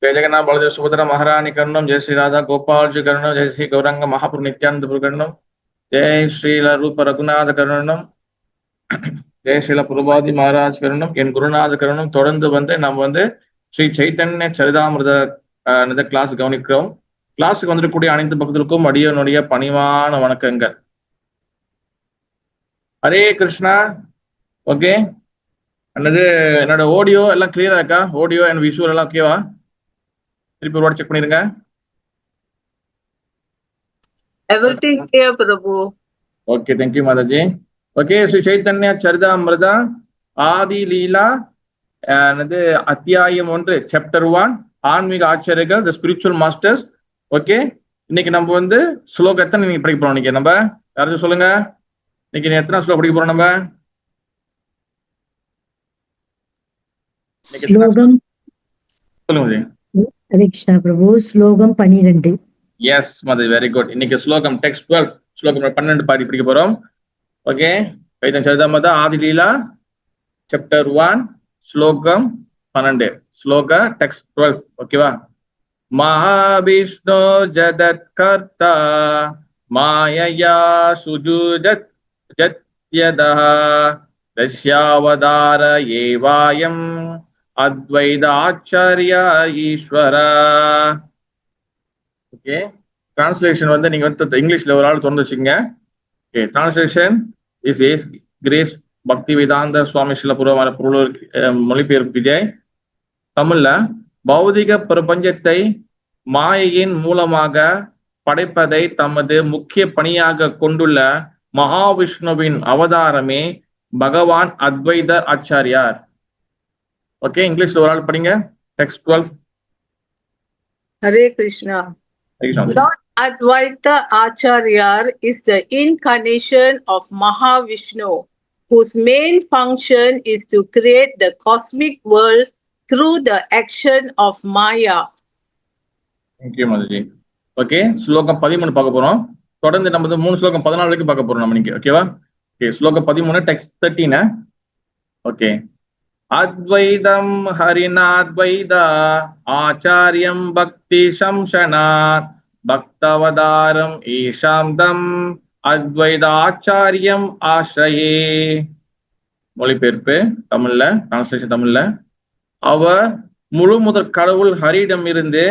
जय जगन्नाथ बलदेव सुभद्रा महारानी करुणम, जय श्री राधा गोपाल जी करुणम, जय श्री गौरंग महाप्रभु नित्यानंद प्रभु करुणम, जय श्रील रूप रघुनाथ करुणम, ஜெய ஸ்ரீல பிரபாதி மகாராஜ் கருணம், என் குருநாத கருணம். தொடர்ந்து நம்ம ஸ்ரீ சைத்தன்ய சரிதாமிரத கிளாஸ் கவனிக்கிறோம். கிளாஸுக்கு வந்துடக்கூடிய அனைத்து பக்தர்களுக்கும் அடியனுடைய பணிவான வணக்கங்கள். ஹரே கிருஷ்ணா. ஓகே, என்னோட ஆடியோ எல்லாம் கிளியரா இருக்கா? ஆடியோ அண்ட் விஷுவல் எல்லாம் ஓகேவா? திருப்பி ஒரு செக் பண்ணிருங்க. Everything is clear, Prabhu. Okay, thank you, Mataji. Okay, Sri Chaitanya Charitamrita ஆதி லீலா அத்தியாயம் 1 சாப்டர் 1 ஆன்மீக ஆச்சாரியர்கள், தி ஸ்பிரிச்சுவல் மாஸ்டர்ஸ். ஓகே, இன்னைக்கு நம்ம ஸ்லோகம் எத்தனை நீங்க படிக்க போறோம்? இன்னைக்கு நம்ம யாராச்சும் சொல்லுங்க, இன்னைக்கு எத்தனை ஸ்லோகம் படிக்க போறோம் நம்ம? ஸ்லோகம் சொல்லுங்க. ஹரே கிருஷ்ணா பிரபு. ஸ்லோகம் 12. எஸ் மதி, வெரி குட். இன்னைக்கு ஸ்லோகம் டெக்ஸ்ட் 12, ஸ்லோகம் 12 பாடி படிக்க போறோம். ஓகே, சைத்தன்ய சரிதாமிரத ஆதி லீலா சாப்டர் 1 ஸ்லோகம் 12, ஸ்லோக டெக்ஸ்ட் 12. ஓகேவா? மகாவிஷ்ணு ஜதத் கர்த்தா மாயயா சுஜுஜத் ஜத்யதஹ தஸ்யாவதார ஏவாயம் அத்வைத ஆச்சாரிய ஈஸ்வர. ஓகே, டிரான்ஸ்லேஷன் நீங்க இங்கிலீஷ்ல ஒரு ஆள் தொடர்ந்து வச்சுக்கோங்க. Okay, translation is as grace Bhakti Vedanta சுவாமி ஸ்ரீல மொழிபெயர்ப்பு விஜய். தமிழ்ல, பௌதிக பிரபஞ்சத்தை மாயையின் மூலமாக படைப்பதை தமது முக்கிய பணியாக கொண்டுள்ள மகாவிஷ்ணுவின் அவதாரமே பகவான் அத்வைத ஆச்சாரியார். ஓகே, இங்கிலீஷ்ல ஒரு ஆள் படிங்க. Text 12. Hare Krishna. Lord Advaita Acharyar is the incarnation of Mahavishnu, whose main function is to create the cosmic world through the action of Maya. Thank you, Mataji. Okay, ஸ்லோகம் 13 பார்க்க போறோம். தொடர்ந்து நம்ம 3 ஸ்லோகம் 14 வரைக்கும் பார்க்க போறோம் நம்ம இன்னைக்கு. ஓகேவா? ஓகே, ஸ்லோகம் 13 டெக்ஸ்ட் 13. ஓகே, அத்வைதம் ஹரிநாத்வைதா ஆச்சாரியம் பக்தி சம்சனாத் பக்தவதாரம் ஈஷாந்தம் அத்வைத ஆச்சாரியம் ஆஸ்ரயே. மொழிபெயர்ப்பு தமிழ்ல, டிரான்ஸ்லேஷன் தமிழ்ல, அவர் முழு முதற் கடவுள் ஹரியிடம் இருந்து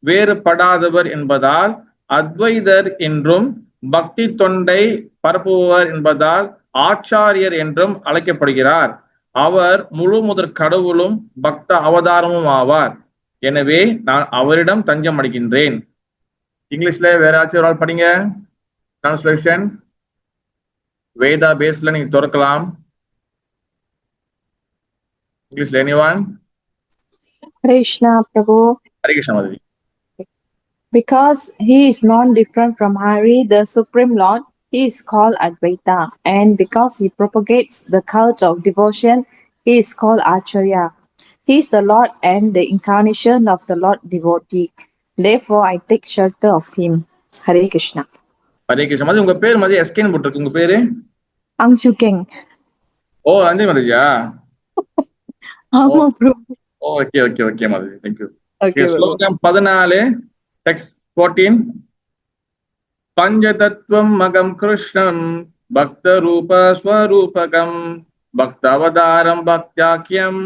வேறுபடாதவர் என்பதால் அத்வைதர் என்றும், பக்தி தொண்டை பரப்புபவர் என்பதால் ஆச்சாரியர் என்றும் அழைக்கப்படுகிறார். அவர் முழு முதற் கடவுளும் பக்த அவதாரமும் ஆவார். எனவே நான் அவரிடம் தஞ்சம் அடைகின்றேன். இங்கிலீஷ்ல வேற ஆச்சு ஒரு ஆள் படிங்க. டிரான்ஸ்லேஷன் வேதா பேஸ்ல நீங்க திறக்கலாம். இங்கிலீஷ்ல anyone? Hare Krishna Prabhu. Hare Krishna Mathi. Because he is non-different from Hari, the Supreme Lord, he is called Advaita. And because he propagates the cult of devotion, he is called Acharya. He is the Lord and the incarnation of the Lord devotee. Therefore, I take shelter of him. Hare Krishna. Hare Krishna Mathi. உங்க பேர் மதி எஸ்கேன் போட்டிருக்கு. உங்க பேரு? Ang Chukeng. ஓ, அஞ்சலி மதிஜா. Ama Prabhu. Okay okay okay Mathi, thank you. Okay. ஸ்லோகம் 14 text 14. பஞ்சதத்துவம் மகம் கிருஷ்ணம் பக்த ரூப ஸ்வரூபகம் பக்தவதாரம் பக்தியாக்கியம்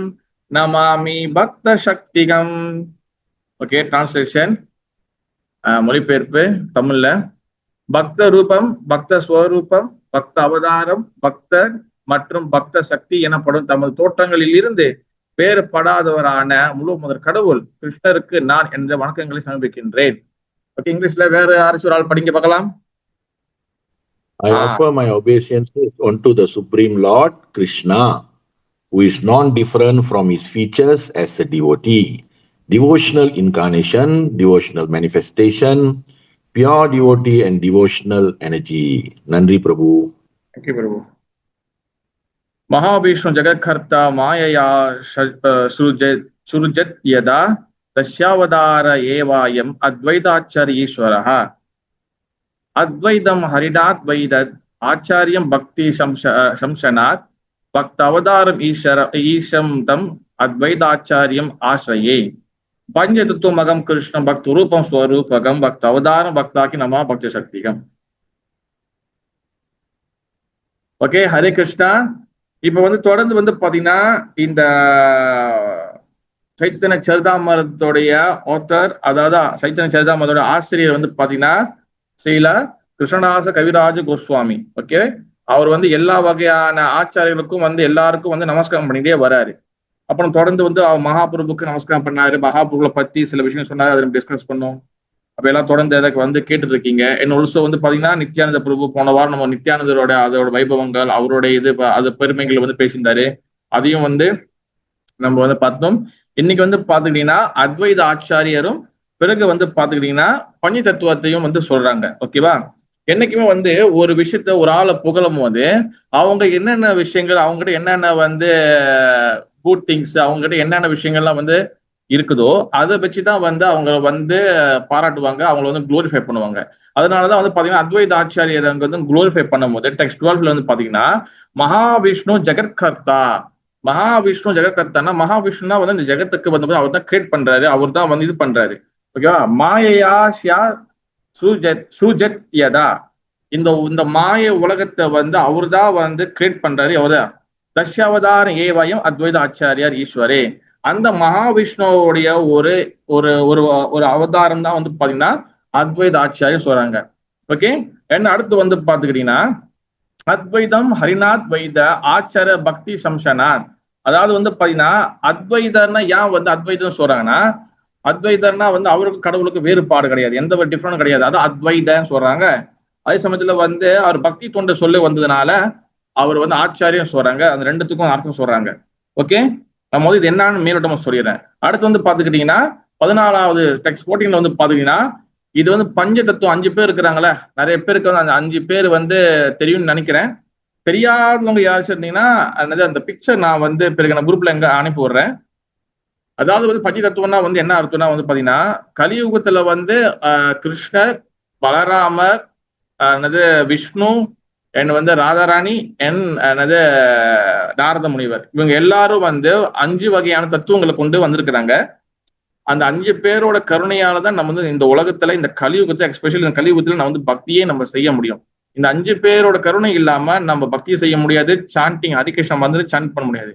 நமாமி பக்த சக்திகம். ஓகே, டிரான்ஸ்லேஷன் மொழிபெயர்ப்பு தமிழ்ல, பக்த ரூபம், பக்த ஸ்வரூபம், பக்த அவதாரம், பக்தர் மற்றும் பக்த சக்தி எனப்படும் தமது தோற்றங்களில் இருந்து வேறுபடாதவரான முழு முதற் கடவுள் கிருஷ்ணருக்கு நான் என்ற வணக்கங்களை சமர்ப்பிக்கின்றேன். ஓகே, இங்கிலீஷ்ல வேற யாராச்சும் ஒரு ஆள் படிங்க பார்க்கலாம். I offer my obeisances unto the Supreme Lord Krishna, who is non-different from his features as a devotee, devotional incarnation, devotional manifestation, pure devotee and devotional energy. Nandri Prabhu. Thank you, Prabhu. Mahavishnu ஜெகத்கர்த்தா மாயையா சுருஜத் யதா தஸ்யாவதார ஏவாயம் அத்வைதாச்சாரிய ஈஸ்வரः. அத்வைதம் ஹரிநாத்வைதத் ஆச்சாரியம் பக்தி சம்சனாத் பக்த அவதாரம் ஈஷம் தம் அத்வைதாச்சாரியம் ஆசிரயே. பஞ்சதத்துவமகம் கிருஷ்ண பக்த ரூபம் ஸ்வரூபகம் பக்த அவதாரம் பக்தாக்கி நம பக்தி சக்திகம். ஓகே, ஹரே கிருஷ்ணா. இப்ப வந்து தொடர்ந்து வந்து பாத்தீங்கன்னா இந்த சைத்தன்ய சரிதாமிரதத்துடைய ஆத்தர், அதாவது சைத்தன்ய சரிதாமிரதோட ஆசிரியர் வந்து பாத்தீங்கன்னா ஸ்ரீல கிருஷ்ணதாச கவிராஜ கோஸ்வாமி. ஓகே, அவர் வந்து எல்லா வகையான ஆச்சாரியர்களுக்கும் வந்து எல்லாருக்கும் வந்து நமஸ்காரம் பண்ணிட்டே வராரு. அப்புறம் தொடர்ந்து வந்து அவர் மகாபிரபுக்கு நமஸ்காரம் பண்ணாரு, மகாபிரபுவை பத்தி சில விஷயம் சொன்னாரு, அதை நம்ம டிஸ்கஸ் பண்ணோம். அப்ப எல்லாம் தொடர்ந்து எதை வந்து கேட்டு இருக்கீங்க. என்ன ஒழுசம் வந்து பாத்தீங்கன்னா நித்யானந்த பிரபு போன வாரம் நம்ம நித்யானந்தரோட அதோட வைபவங்கள், அவருடைய இது அது பெருமைகள் வந்து பேசியிருந்தாரு. அதையும் வந்து நம்ம வந்து பார்த்தோம். இன்னைக்கு வந்து பாத்துக்கிட்டீங்கன்னா அத்வைத ஆச்சாரியரும் பிறகு வந்து பாத்துக்கிட்டீங்கன்னா பஞ்ச தத்துவத்தையும் வந்து சொல்றாங்க. ஓகேவா, என்னைக்குமே வந்து ஒரு விஷயத்த ஒரு ஆளை புகழும் போது அவங்க என்னென்ன விஷயங்கள், அவங்ககிட்ட என்னென்ன வந்து குட் திங்ஸ், அவங்ககிட்ட என்னென்ன விஷயங்கள்லாம் வந்து இருக்குதோ அதை வச்சுதான் வந்து அவங்க வந்து பாராட்டுவாங்க, அவங்கள வந்து குளோரிஃபை பண்ணுவாங்க. அதனாலதான் வந்து பாத்தீங்கன்னா அத்வைத ஆச்சாரியர் அங்க வந்து குளோரிஃபை பண்ணும் போது டெக்ஸ்ட் 12 வந்து பாத்தீங்கன்னா மகாவிஷ்ணு ஜெகத்கர்த்தா, மகாவிஷ்ணு ஜெகத்கர்த்தானா மகாவிஷ்ணுனா வந்து இந்த ஜெகத்துக்கு வந்து அவர் தான் கிரியேட் பண்றாரு, அவர் தான் வந்து இது பண்றாரு. ஓகேவா, மாயையா சுஜத்யதா, இந்த மாய உலகத்தை வந்து அவர் தான் வந்து கிரியேட் பண்றாரு, அவர்தான் தஷ்யாவதார ஏவாயம் அத்வைத ஆச்சாரியார் ஈஸ்வரே. அந்த மகாவிஷ்ணுவோடைய ஒரு ஒரு ஒரு ஒரு அவதாரம் தான் வந்து பாத்தீங்கன்னா அத்வைத ஆச்சாரியர் சொல்றாங்க. ஓகே, என்ன அடுத்து வந்து பாத்துக்கிட்டீங்கன்னா அத்வைதம் ஹரிநாத் வைத ஆச்சார பக்தி சம்சனாத். அதாவது வந்து பாத்தீங்கன்னா அத்வைதர்னா ஏன் வந்து அத்வைதம் சொல்றாங்கன்னா, அத்வைதர்னா வந்து அவருக்கு கடவுளுக்கு வேறுபாடு கிடையாது, எந்த ஒரு டிஃபரன்ஸ் கிடையாது, அது அத்வைதன்னு சொல்றாங்க. அதே சமயத்துல வந்து அவர் பக்தி தொண்டு சொல்லி வந்ததுனால அவர் வந்து ஆச்சாரியம் சொல்றாங்க. அந்த ரெண்டுத்துக்கும் அர்த்தம் சொல்றாங்க. ஓகே, நம்ம வந்து இது என்னன்னு மேலோட்டமா சொல்லிடுறேன். அடுத்து வந்து பாத்துக்கிட்டீங்கன்னா 14வது டெக்ஸ்ட் 14 வந்து பாத்தீங்கன்னா இது வந்து பஞ்ச தத்துவம் 5 பேர் இருக்கிறாங்களே, நிறைய பேருக்கு வந்து அந்த 5 பேர் வந்து தெரியும்னு நினைக்கிறேன். தெரியாதவங்க யாரு இருந்தீங்கன்னா அந்த பிக்சர் நான் வந்து பிறகு நான் குரூப்ல எங்க அனுப்பி விடுறேன். அதாவது வந்து பஞ்ச தத்துவம்னா வந்து என்ன அர்த்தம்னா வந்து பாத்தீங்கன்னா கலியுகத்துல வந்து கிருஷ்ணர், பலராமர், விஷ்ணு, என் வந்து ராதாராணி, என்னது நாரத முனிவர், இவங்க எல்லாரும் வந்து 5 வகையான தத்துவங்களை கொண்டு வந்திருக்கிறாங்க. அந்த 5 பேரோட கருணையாலதான் நம்ம வந்து இந்த உலகத்துல இந்த கலியுகத்தை எஸ்பெஷலி இந்த கலியுகத்துல நம்ம வந்து பக்தியே நம்ம செய்ய முடியும். இந்த 5 பேரோட கருணை இல்லாம நம்ம பக்தியை செய்ய முடியாது, சாண்டிங் ஹரிகிருஷ்ணன் வந்து சாண்ட் பண்ண முடியாது.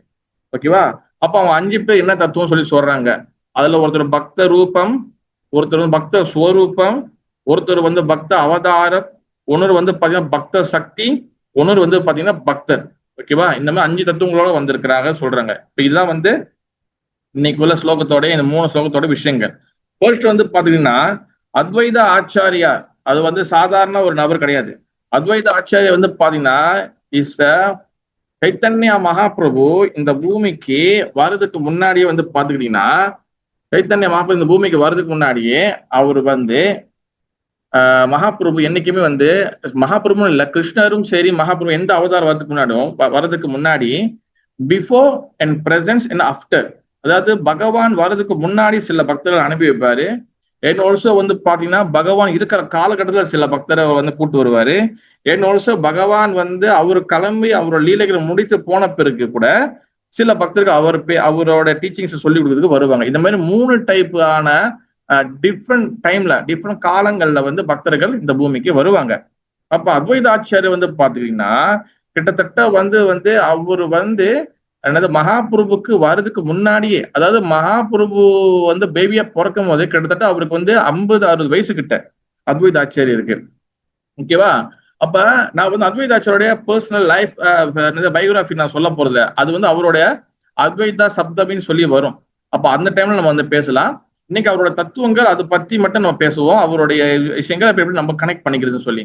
ஓகேவா, அப்ப அவங்க 5 பேர் என்ன தத்துவம் சொல்லி சொல்றாங்க. அதுல ஒருத்தர் பக்த ரூபம், ஒருத்தர் வந்து பக்த ஸ்வரூபம், ஒருத்தர் வந்து பக்த அவதாரம், ஒன்னொரு வந்து பாத்தீங்கன்னா பக்த சக்தி, ஒன்னொரு வந்து பாத்தீங்கன்னா பக்தர். ஓகேவா, இந்த மாதிரி 5 தத்துவங்களோட வந்திருக்கிறாங்க சொல்றாங்க. இப்ப இதுதான் வந்து இன்னைக்கு உள்ள ஸ்லோகத்தோட இந்த 3 ஸ்லோகத்தோட விஷயங்கள். ஃபர்ஸ்ட் வந்து பாத்தீங்கன்னா அத்வைத ஆச்சாரியார், அது வந்து சாதாரண ஒரு நபர் கிடையாது. அத்வைத ஆச்சாரியார் வந்து பாத்தீங்கன்னா இஸ் சைத்தன்ய மகாபிரபு இந்த பூமிக்கு வர்றதுக்கு முன்னாடியே வந்து பாத்துக்கிட்டீங்கன்னா சைத்தன்ய மகாபிரபு இந்த பூமிக்கு வர்றதுக்கு முன்னாடியே அவர் வந்து மகாபிரபு என்னைக்குமே வந்து மகாபிரபு இல்ல, கிருஷ்ணரும் சரி மகாபிரபு எந்த அவதாரம் வர்றதுக்கு முன்னாடி before and presence and after, அதாவது பகவான் வர்றதுக்கு முன்னாடி சில பக்தர்கள் அனுப்பி வைப்பாரு. அண்ட் ஆல்சோ வந்து பாத்தீங்கன்னா பகவான் இருக்கிற காலகட்டத்துல சில பக்தரை வந்து கூட்டு வருவாரு. அண்ட் ஆல்சோ பகவான் வந்து அவரு கிளம்பி அவரோட லீலைகளை முடித்து போன பிறகு கூட சில பக்தர்கள் அவரோட டீச்சிங்ஸ் சொல்லி கொடுக்கறதுக்கு வருவாங்க. இந்த மாதிரி 3 டைப்பான டிஃப்ரெண்ட் டைம்ல டிஃப்ரெண்ட் காலங்கள்ல வந்து பக்தர்கள் இந்த பூமிக்கு வருவாங்க. அப்ப அத்வைத ஆச்சாரியர் வந்து பாத்தீங்கன்னா கிட்டத்தட்ட வந்து அவரு வந்து மகாபிரபுக்கு வர்றதுக்கு முன்னாடியே, அதாவது மகாபிரபு வந்து பேபியா பிறக்கும் போது கிட்டத்தட்ட அவருக்கு வந்து 50-60 வயசு கிட்ட அத்வைத ஆச்சாரியருக்கு. ஓகேவா, அப்ப நான் வந்து அத்வைத ஆச்சாரியோட பர்சனல் லைஃப் பயோகிராஃபி நான் சொல்ல போறது, அது வந்து அவருடைய அத்வைதா சப்தமின்னு சொல்லி வரும். அப்ப அந்த டைம்ல நம்ம வந்து பேசலாம். இன்னைக்கு அவரோட தத்துவங்கள் அதை பத்தி மட்டும் நம்ம பேசுவோம், அவருடைய விஷயங்கள் எப்படி நம்ம கனெக்ட் பண்ணிக்கிறதுன்னு சொல்லி.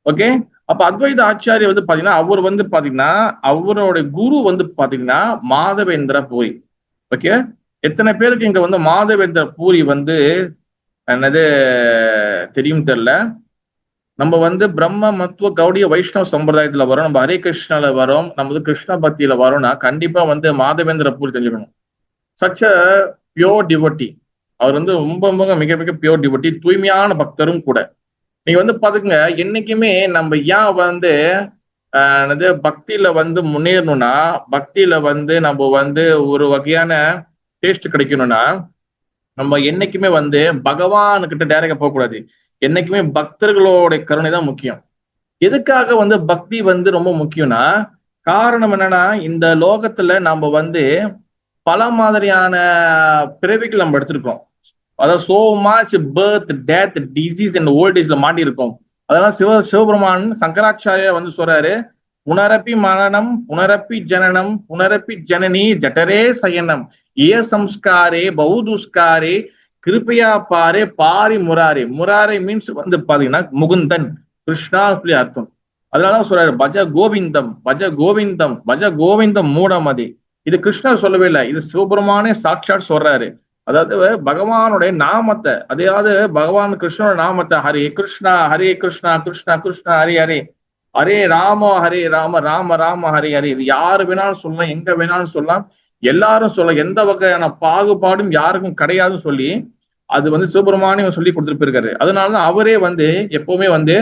ஓகே, அப்ப அத்வைத ஆச்சாரிய வந்து பாத்தீங்கன்னா அவர் வந்து பாத்தீங்கன்னா அவரோட குரு வந்து பாத்தீங்கன்னா மாதவேந்திர பூரி. ஓகே, எத்தனை பேருக்கு இங்க வந்து மாதவேந்திர பூரி வந்து என்னது தெரியும் தெரியல. நம்ம வந்து பிரம்ம மத்துவ கௌடிய வைஷ்ணவ சம்பிரதாயத்துல வரோம், நம்ம ஹரே கிருஷ்ணால வரோம், நம்ம வந்து கிருஷ்ண பக்தியில வரோம்னா கண்டிப்பா வந்து மாதவேந்திர பூரி தெரிஞ்சுக்கணும். சச்ச பியோர் டிவோட்டி, அவர் வந்து ரொம்ப ரொம்ப மிக மிக பியோர் டிவோட்டி, தூய்மையான பக்தரும் கூட. நீங்க வந்து பாத்துக்கங்க, என்னைக்குமே நம்ம ஏன் வந்து பக்தியில வந்து முன்னேறணும்னா, பக்தியில வந்து நம்ம வந்து ஒரு வகையான டேஸ்ட் கிடைக்கணும்னா நம்ம என்னைக்குமே வந்து பகவான் கிட்ட டைரக்டா போக கூடாது. என்னைக்குமே பக்தர்களோட கருணை தான் முக்கியம். எதுக்காக வந்து பக்தி வந்து ரொம்ப முக்கியம்னா, காரணம் என்னன்னா, இந்த லோகத்துல நம்ம வந்து பல மாதிரியான பிறவிகள் நம்ம எடுத்திருக்கோம். அதாவது so much birth, death, disease and volt ஏஜ்ல மாட்டி இருக்கோம். அதெல்லாம் சிவபெருமான் சங்கராச்சாரியா வந்து சொல்றாரு, புனரப்பி மரணம், புனரப்பி ஜனனம், புனரப்பி ஜனனி ஜட்டரே சயனம், ஏ சம்ஸ்காரே பௌதுஸ்காரே கிருப்பையா பாரே பாரி முராரே. முராரே மீன்ஸ் வந்து பாத்தீங்கன்னா முகுந்தன், கிருஷ்ணா சொல்லி அர்த்தம். அதனாலதான் சொல்றாரு பஜ கோவிந்தம், பஜ கோவிந்தம், பஜ கோவிந்தம் மூடமதி. இது கிருஷ்ணர் சொல்லவே இல்லை, இது சிவபெருமானே சாட்சாத் சொல்றாரு. அதாவது பகவானுடைய நாமத்தை, அதாவது பகவான் கிருஷ்ணனோட நாமத்தை, ஹரே கிருஷ்ணா ஹரே கிருஷ்ணா கிருஷ்ணா கிருஷ்ணா ஹரே ஹரே, ஹரே ராம ஹரே ராம ராம ராம ஹரே ஹரே. இது யாரு வேணாலும் சொல்லலாம், எங்க வேணாலும் சொல்லலாம், எல்லாரும் சொல்ல, எந்த வகையான பாகுபாடும் யாருக்கும் கிடையாதுன்னு சொல்லி அது வந்து சிவபெருமானே சொல்லி கொடுத்துருப்பிருக்காரு. அதனாலதான் அவரே வந்து எப்பவுமே வந்து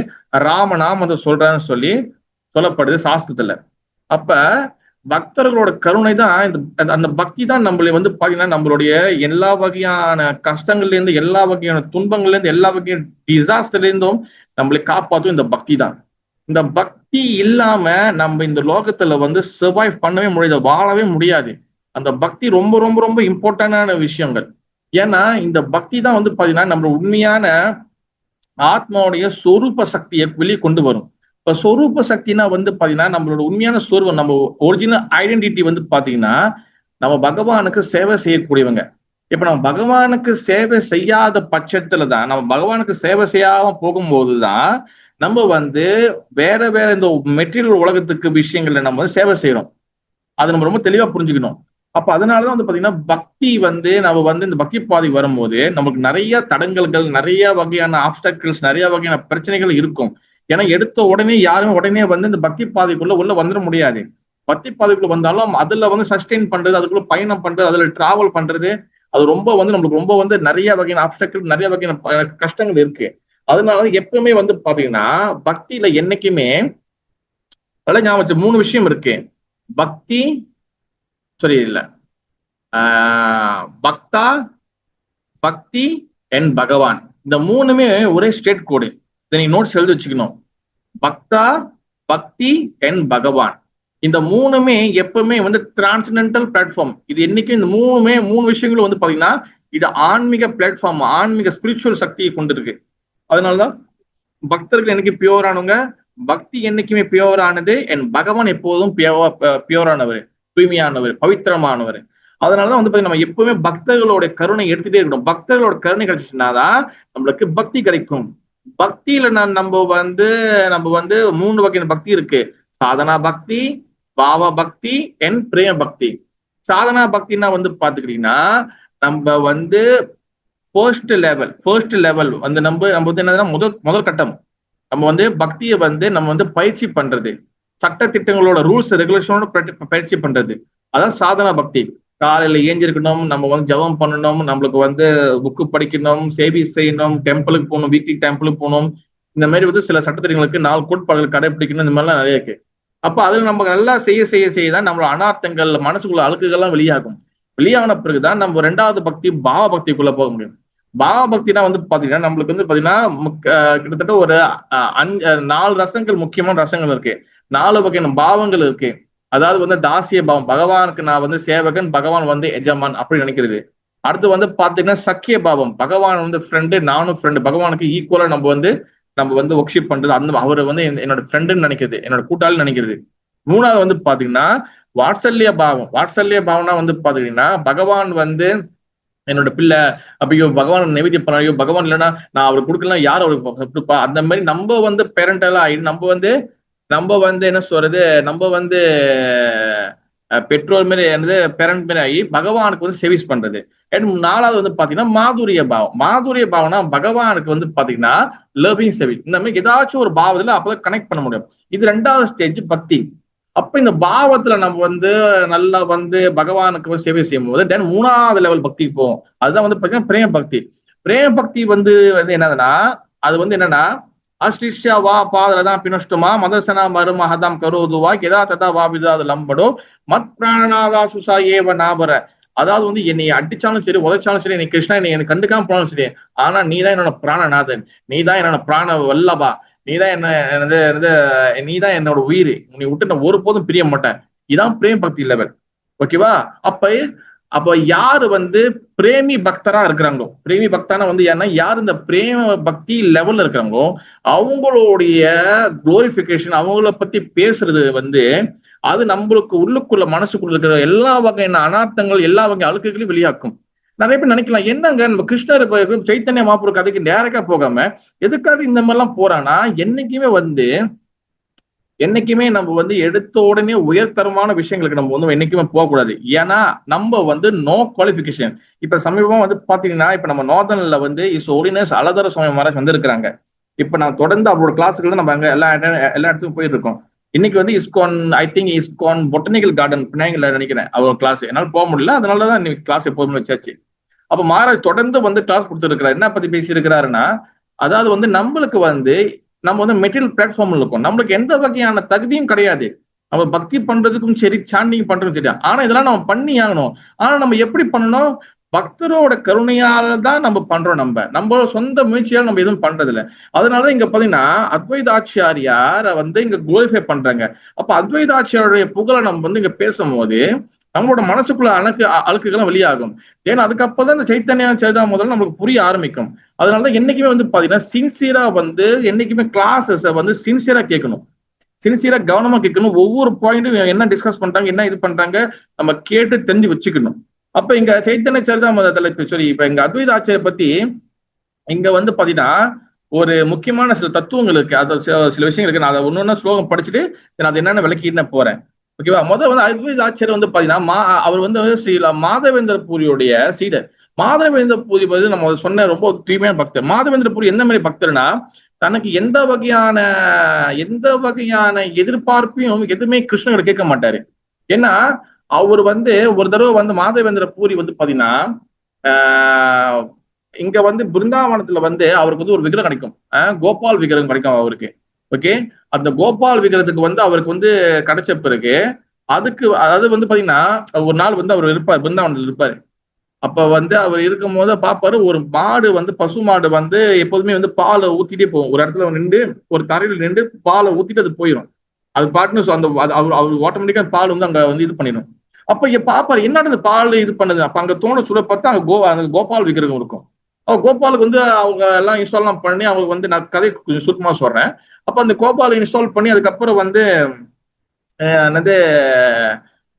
ராம நாமத்தை சொல்றான்னு சொல்லி சொல்லப்படுது சாஸ்திரத்துல. அப்ப பக்தர்களோட கருணை தான் அந்த பக்தி தான் நம்மளை வந்து பாத்தீங்கன்னா நம்மளுடைய எல்லா வகையான கஷ்டங்கள்ல இருந்து, எல்லா வகையான துன்பங்கள்ல இருந்து, எல்லா வகையான டிசாஸ்டர்ல இருந்தும் நம்மளை காப்பாற்றும் இந்த பக்தி தான். இந்த பக்தி இல்லாம நம்ம இந்த லோகத்துல வந்து சர்வைவ் பண்ணவே முடியாது, வாழவே முடியாது. அந்த பக்தி ரொம்ப ரொம்ப ரொம்ப இம்பார்ட்டன்டான விஷயங்கள். ஏன்னா இந்த பக்தி தான் வந்து பாத்தீங்கன்னா நம்ம உண்மையான ஆத்மாவுடைய சொரூப சக்தியை வெளியே கொண்டு வரும். இப்ப சொரூப சக்தினா வந்து பாத்தீங்கன்னா நம்மளோட உண்மையான சொரூபம், நம்ம ஒரிஜினல் ஐடென்டிட்டி வந்து பாத்தீங்கன்னா நம்ம பகவானுக்கு சேவை செய்யக்கூடியவங்க. இப்ப நம்ம பகவானுக்கு சேவை செய்யாத பட்சத்துல தான், நம்ம பகவானுக்கு சேவை செய்யாம போகும்போதுதான் நம்ம வந்து வேற வேற இந்த மெட்டீரியல் உலகத்துக்கு விஷயங்கள்ல நம்ம வந்து சேவை செய்யறோம். அதை நம்ம ரொம்ப தெளிவா புரிஞ்சுக்கணும். அப்ப அதனாலதான் வந்து பாத்தீங்கன்னா பக்தி வந்து நம்ம வந்து இந்த பக்தி பாதை வரும்போது நமக்கு நிறைய தடங்கல்கள், நிறைய வகையான ஆப்ஸ்டக்கிள்ஸ், நிறைய வகையான பிரச்சனைகள் இருக்கும். ஏன்னா எடுத்த உடனே யாரும் உடனே வந்து இந்த பக்தி பாதைக்குள்ள உள்ள வந்துட முடியாது. பக்தி பாதைக்குள்ள வந்தாலும் அதுல வந்து சஸ்டெயின் பண்றது, அதுக்குள்ள பயணம் பண்றது, அதுல டிராவல் பண்றது, அது ரொம்ப வந்து நம்மளுக்கு ரொம்ப வந்து நிறைய வகையான ஆப்ஸ்டக்கிள், நிறைய வகையான கஷ்டங்கள் இருக்கு. அதனால எப்பவுமே வந்து பாத்தீங்கன்னா பக்தியில என்னைக்குமே நல்ல ஞாபகம் 3 விஷயம் இருக்கு. பக்தி இல்ல பக்தா, பக்தி அண்ட் பகவான். இந்த 3மே ஒரே ஸ்டேட் கோடு. இதை நீங்க நோட்ஸ் எழுதி வச்சுக்கணும். பக்தா, பக்தி அண்ட் பகவான். இந்த 3மே எப்பவுமே வந்து டிரான்சென்டென்டல் பிளாட்ஃபார்ம். இது என்னைக்கும் இந்த 3 விஷயங்களும் வந்து பாத்தீங்கன்னா இது ஆன்மீக பிளாட்ஃபார்ம், ஆன்மீக ஸ்பிரிச்சுவல் சக்தியை கொண்டு இருக்கு. அதனாலதான் பக்தர்கள் என்னைக்கு பியூரானவங்க, பக்தி என்னைக்குமே பியூரானது, அண்ட் பகவான் எப்போதும் பியூரானவர், தூய்மையானவர், பவித்திரமானவர். அதனாலதான் வந்து நம்ம எப்பவுமே பக்தர்களோட கருணை எடுத்துட்டே இருக்கணும். பக்தர்களோட கருணை கிடைச்சிச்சுனாதான் நம்மளுக்கு பக்தி கிடைக்கும். பக்தியில நம்ம வந்து 3 வகையான பக்தி இருக்கு. சாதனா பக்தி, பாவ பக்தி அண்ட் பிரேம பக்தி. சாதனா பக்தினா வந்து பாத்துக்கிட்டீங்கன்னா நம்ம வந்து ஃபர்ஸ்ட் லெவல் வந்து நம்ம வந்து என்னன்னா முதல் கட்டம் நம்ம வந்து பக்தியை வந்து நம்ம வந்து பயிற்சி பண்றது, சட்ட திட்டங்களோட ரூல்ஸ் ரெகுலேஷனோட பயிற்சி பண்றது, அதான் சாதனா பக்தி. காலையில ஏஞ்சிருக்கணும், நம்ம வந்து ஜபம் பண்ணணும், நம்மளுக்கு வந்து புக்கு படிக்கணும், சேவை செய்யணும், டெம்பிளுக்கு போகணும், வீக்லி டெம்பிளுக்கு போகணும். இந்த மாதிரி வந்து சில சட்டத்திட்டங்களுக்கு 4 கோட்பாடுகள் கடைபிடிக்கணும். இந்த மாதிரிலாம் நிறைய இருக்கு. அப்ப அதுல நம்ம நல்லா செய்ய தான் நம்மளோட அனார்த்தங்கள், மனசுக்குள்ள அழுக்குகள்லாம் வெளியாகும். வெளியான பிறகுதான் நம்ம 2வது பக்தி பாவ பக்திக்குள்ள போக முடியும். பாவ பக்தினா வந்து பாத்தீங்கன்னா நம்மளுக்கு வந்து பாத்தீங்கன்னா கிட்டத்தட்ட ஒரு 4 ரசங்கள், முக்கியமான ரசங்கள் இருக்கு. 4 வகையான பாவங்கள் இருக்கு. அதாவது வந்து தாசிய பாவம், பகவானுக்கு நான் வந்து சேவகன், பகவான் வந்து எஜமான் அப்படி நினைக்கிறது. அடுத்து வந்து பாத்தீங்கன்னா சக்கிய பாவம், பகவான் வந்து ஃப்ரெண்டு, நானும் ஃப்ரெண்டு, பகவானுக்கு ஈக்குவலா நம்ம வந்து ஒர்க்ஷிப் பண்றது, அந்த அவர் வந்து என்னோட ஃப்ரெண்டுன்னு நினைக்கிறது, என்னோட கூட்டாளி நினைக்கிறது. 3வது வந்து பாத்தீங்கன்னா வாட்சல்ய பாவம்னா வந்து பாத்தீங்கன்னா பகவான் வந்து என்னோட பிள்ளை, அப்போ பகவான் நைவேத்தியம் பண்ண, பகவான் இல்லைன்னா நான் அவருக்கு கொடுக்கலாம், யார் அவருக்கு கொடுப்பா, அந்த மாதிரி நம்ம வந்து பேரண்டெல்லாம் ஆயிடும். நம்ம வந்து என்ன சொல்றது, நம்ம வந்து பெற்றோர் மாரி என்னது பேரண்ட் மாரி ஆகி பகவானுக்கு வந்து சர்வீஸ் பண்றது. 4வது வந்து பாத்தீங்கன்னா மாதுரிய பாவம்னா பகவானுக்கு வந்து பாத்தீங்கன்னா லவ்விங் சர்வீஸ். இந்த மாதிரி ஏதாச்சும் ஒரு பாவத்துல அப்பதான் கனெக்ட் பண்ண முடியும். இது 2வது ஸ்டேஜ் பக்தி. அப்ப இந்த பாவத்துல நம்ம வந்து நல்லா வந்து பகவானுக்கு சேவை செய்யும் போது தென் 3வது லெவல் பக்திக்கு போவோம். அதுதான் வந்து பாத்தீங்கன்னா பிரேம பக்தி. பிரேம பக்தி வந்து என்னதுன்னா அது வந்து என்னன்னா அஸ்லிஷ்யா வா பாதரதான் பினஷ்டுமா மதசனா மரும ஹதாம் கரோதுவா கெதா ததா வா விதாது லம்படோ மத் பிராணநாதா சுசா ஏவ நாபர. அதாவது வந்து என்னை அடிச்சாலும் சரி, உதைச்சாலும் சரி, நீ கிருஷ்ணா என்னை எனக்கு கண்டுக்காம போனாலும் சரி, ஆனா நீதான் என்னோட பிராணநாதன், நீதான் என்னோட பிராண வல்லபா, நீதான் நீதான் என்னோட உயிர், நீ விட்டு நான் ஒருபோதும் பிரிய மாட்டேன். இதான் பிரேம் பக்தி லெவல். ஓகேவா? அப்ப யாரு வந்து பிரேமி பக்தரா இருக்கிறாங்களோ, பிரேமி பக்தானா வந்து ஏன்னா யார் இந்த பிரேம பக்தி லெவல்ல இருக்கிறாங்களோ அவங்களுடைய குளோரிபிகேஷன், அவங்கள பத்தி பேசுறது வந்து அது நம்மளுக்கு உள்ளுக்குள்ள மனசுக்குள்ள இருக்கிற எல்லா வகையான அனார்த்தங்கள், எல்லா வகை அழுக்குகளையும் வெளியாக்கும். நிறைய பேர் நினைக்கலாம், என்னங்க நம்ம கிருஷ்ணர் சைத்தன்ய மகாபிரபு கதைக்கு டேரக்டா போகாம எதுக்காக இந்த மாதிரி எல்லாம் போறான்னா, என்னைக்குமே நம்ம வந்து எடுத்த உடனே உயர்தரமான விஷயங்களுக்கு நம்ம வந்து என்னைக்குமே போகக்கூடாது. ஏன்னா நம்ம வந்து நோ குவாலிபிகேஷன். இப்ப சமீபமா வந்து பாத்தீங்கன்னா, இப்ப நம்ம நார்தன்ல வந்து இஸ் ஹோலினஸ் அழகர சுவாமி மகாராஜ் வந்திருக்கிறாங்க. இப்ப நான் தொடர்ந்து அவரோட கிளாஸுக்கு நம்ம அங்க எல்லா இடத்துக்கும் போயிட்டு இருக்கோம். இன்னைக்கு வந்து ISKCON, I think ISKCON botanical garden பினாங்கில நினைக்கிறேன் அவர் கிளாஸ். என்னால போக முடியல, அதனாலதான் இன்னைக்கு கிளாஸ் எப்போதுமே வச்சாச்சு. அப்ப மகாராஜ் தொடர்ந்து வந்து கிளாஸ் கொடுத்துருக்கிறார். என்ன பத்தி பேசி இருக்கிறாருன்னா, அதாவது வந்து நம்மளுக்கு வந்து நம்ம வந்து மெட்டீரியல் பிளாட்ஃபார்ம்ல இருக்கோம், நம்மளுக்கு எந்த வகையான தகுதியும் கிடையாது. நம்ம பக்தி பண்றதுக்கும் சரி, சாண்டிங் பண்றதுக்கும் சரி. ஆனா இதெல்லாம் நம்ம பண்ணி ஆகணும். ஆனா நம்ம எப்படி பண்ணணும்? பக்தரோட கருணையால தான் நம்ம பண்றோம். நம்ம சொந்த முயற்சியால் நம்ம எதுவும் பண்றது இல்லை. அதனாலதான் இங்க பாத்தீங்கன்னா அத்வைதாச்சாரியார வந்து இங்க குளோரிஃபை பண்றாங்க. அப்ப அத்வைதாச்சாரியுடைய புகழை நம்ம வந்து இங்க பேசும்போது நம்மளோட மனசுக்குள்ள அழுக்குகளும் வெளியாகும். ஏன்னா அதுக்கப்புறம் இந்த சைத்தன்யா சரிதாமிரதம் நம்மளுக்கு புரிய ஆரம்பிக்கும். அதனாலதான் என்னைக்குமே வந்து பாத்தீங்கன்னா சின்சியரா வந்து என்னைக்குமே கிளாஸஸ் வந்து சின்சியரா கேட்கணும், சின்சியரா கவனமா கேட்கணும். ஒவ்வொரு பாயிண்ட்டும் என்ன டிஸ்கஸ் பண்றாங்க, என்ன இது பண்றாங்க நம்ம கேட்டு தெரிஞ்சு வச்சுக்கணும். அப்ப இங்க சைத்தன்ய சரிதாமிரதத்துல இப்ப இங்க அத்வைத ஆச்சாரிய பத்தி இங்க வந்து பாத்தீங்கன்னா ஒரு முக்கியமான சில தத்துவங்கள் இருக்கு, அது சில விஷயங்கள் இருக்கு. நான் அதை ஒன்னொன்னா ஸ்லோகம் படிச்சுட்டு நான் அது என்னென்ன விளக்கிட்டு போறேன். ஓகேவா? முதல் வந்து அத்வைத ஆச்சாரியர் வந்து பாத்தீங்கன்னா அவர் வந்து ஸ்ரீ மாதவேந்திர பூரியுடைய சீடர். மாதவேந்திர பூரி வந்து நம்ம சொன்ன ரொம்ப தூய்மையான பக்தர். மாதவேந்திர பூரி எந்த மாதிரி பக்தர்னா, தனக்கு எந்த வகையான எதிர்பார்ப்பையும் எதுவுமே கிருஷ்ணகிட்ட கேட்க மாட்டாரு. ஏன்னா அவர் வந்து ஒரு தடவை வந்து மாதவேந்திர பூரி வந்து பாத்தீங்கன்னா இங்க வந்து பிருந்தாவனத்துல வந்து அவருக்கு வந்து ஒரு விக்கிரகம் கிடைக்கும், கோபால் விக்கிரகம் கிடைக்கும் அவருக்கு. ஓகே, அந்த கோபால் விக்கிரகத்துக்கு வந்து அவருக்கு வந்து கிடைச்ச பிறகு அதுக்கு அதாவது வந்து பாத்தீங்கன்னா ஒரு நாள் வந்து அவர் இருப்பார், பிருந்தாவனத்துல இருப்பாரு. அப்ப வந்து அவர் இருக்கும் போது பாப்பாரு, ஒரு மாடு வந்து பசு மாடு வந்து எப்போதுமே வந்து பாலை ஊத்திட்டே போகும். ஒரு இடத்துல நின்று ஒரு தரையில நின்று பாலை ஊத்திட்டு அது போயிடும். அது பாட்டுன்னு அந்த அவர் ஆட்டோமேட்டிக்கா பால் வந்து அங்க வந்து இது பண்ணிடும். அப்ப பாப்பாரு என்னடா இந்த பால் இது பண்ணுது. அப்ப அங்க தோண சுட பார்த்தா அங்க கோபால் விக்கிரகம் இருக்கும். கோபாலுக்கு வந்து அவங்க எல்லாம் இன்ஸ்டால்லாம் பண்ணி அவங்களுக்கு வந்து நான் கதை கொஞ்சம் சுருக்கமா சொல்றேன். அப்ப அந்த கோபாலை இன்ஸ்டால் பண்ணி அதுக்கப்புறம் வந்து என்னது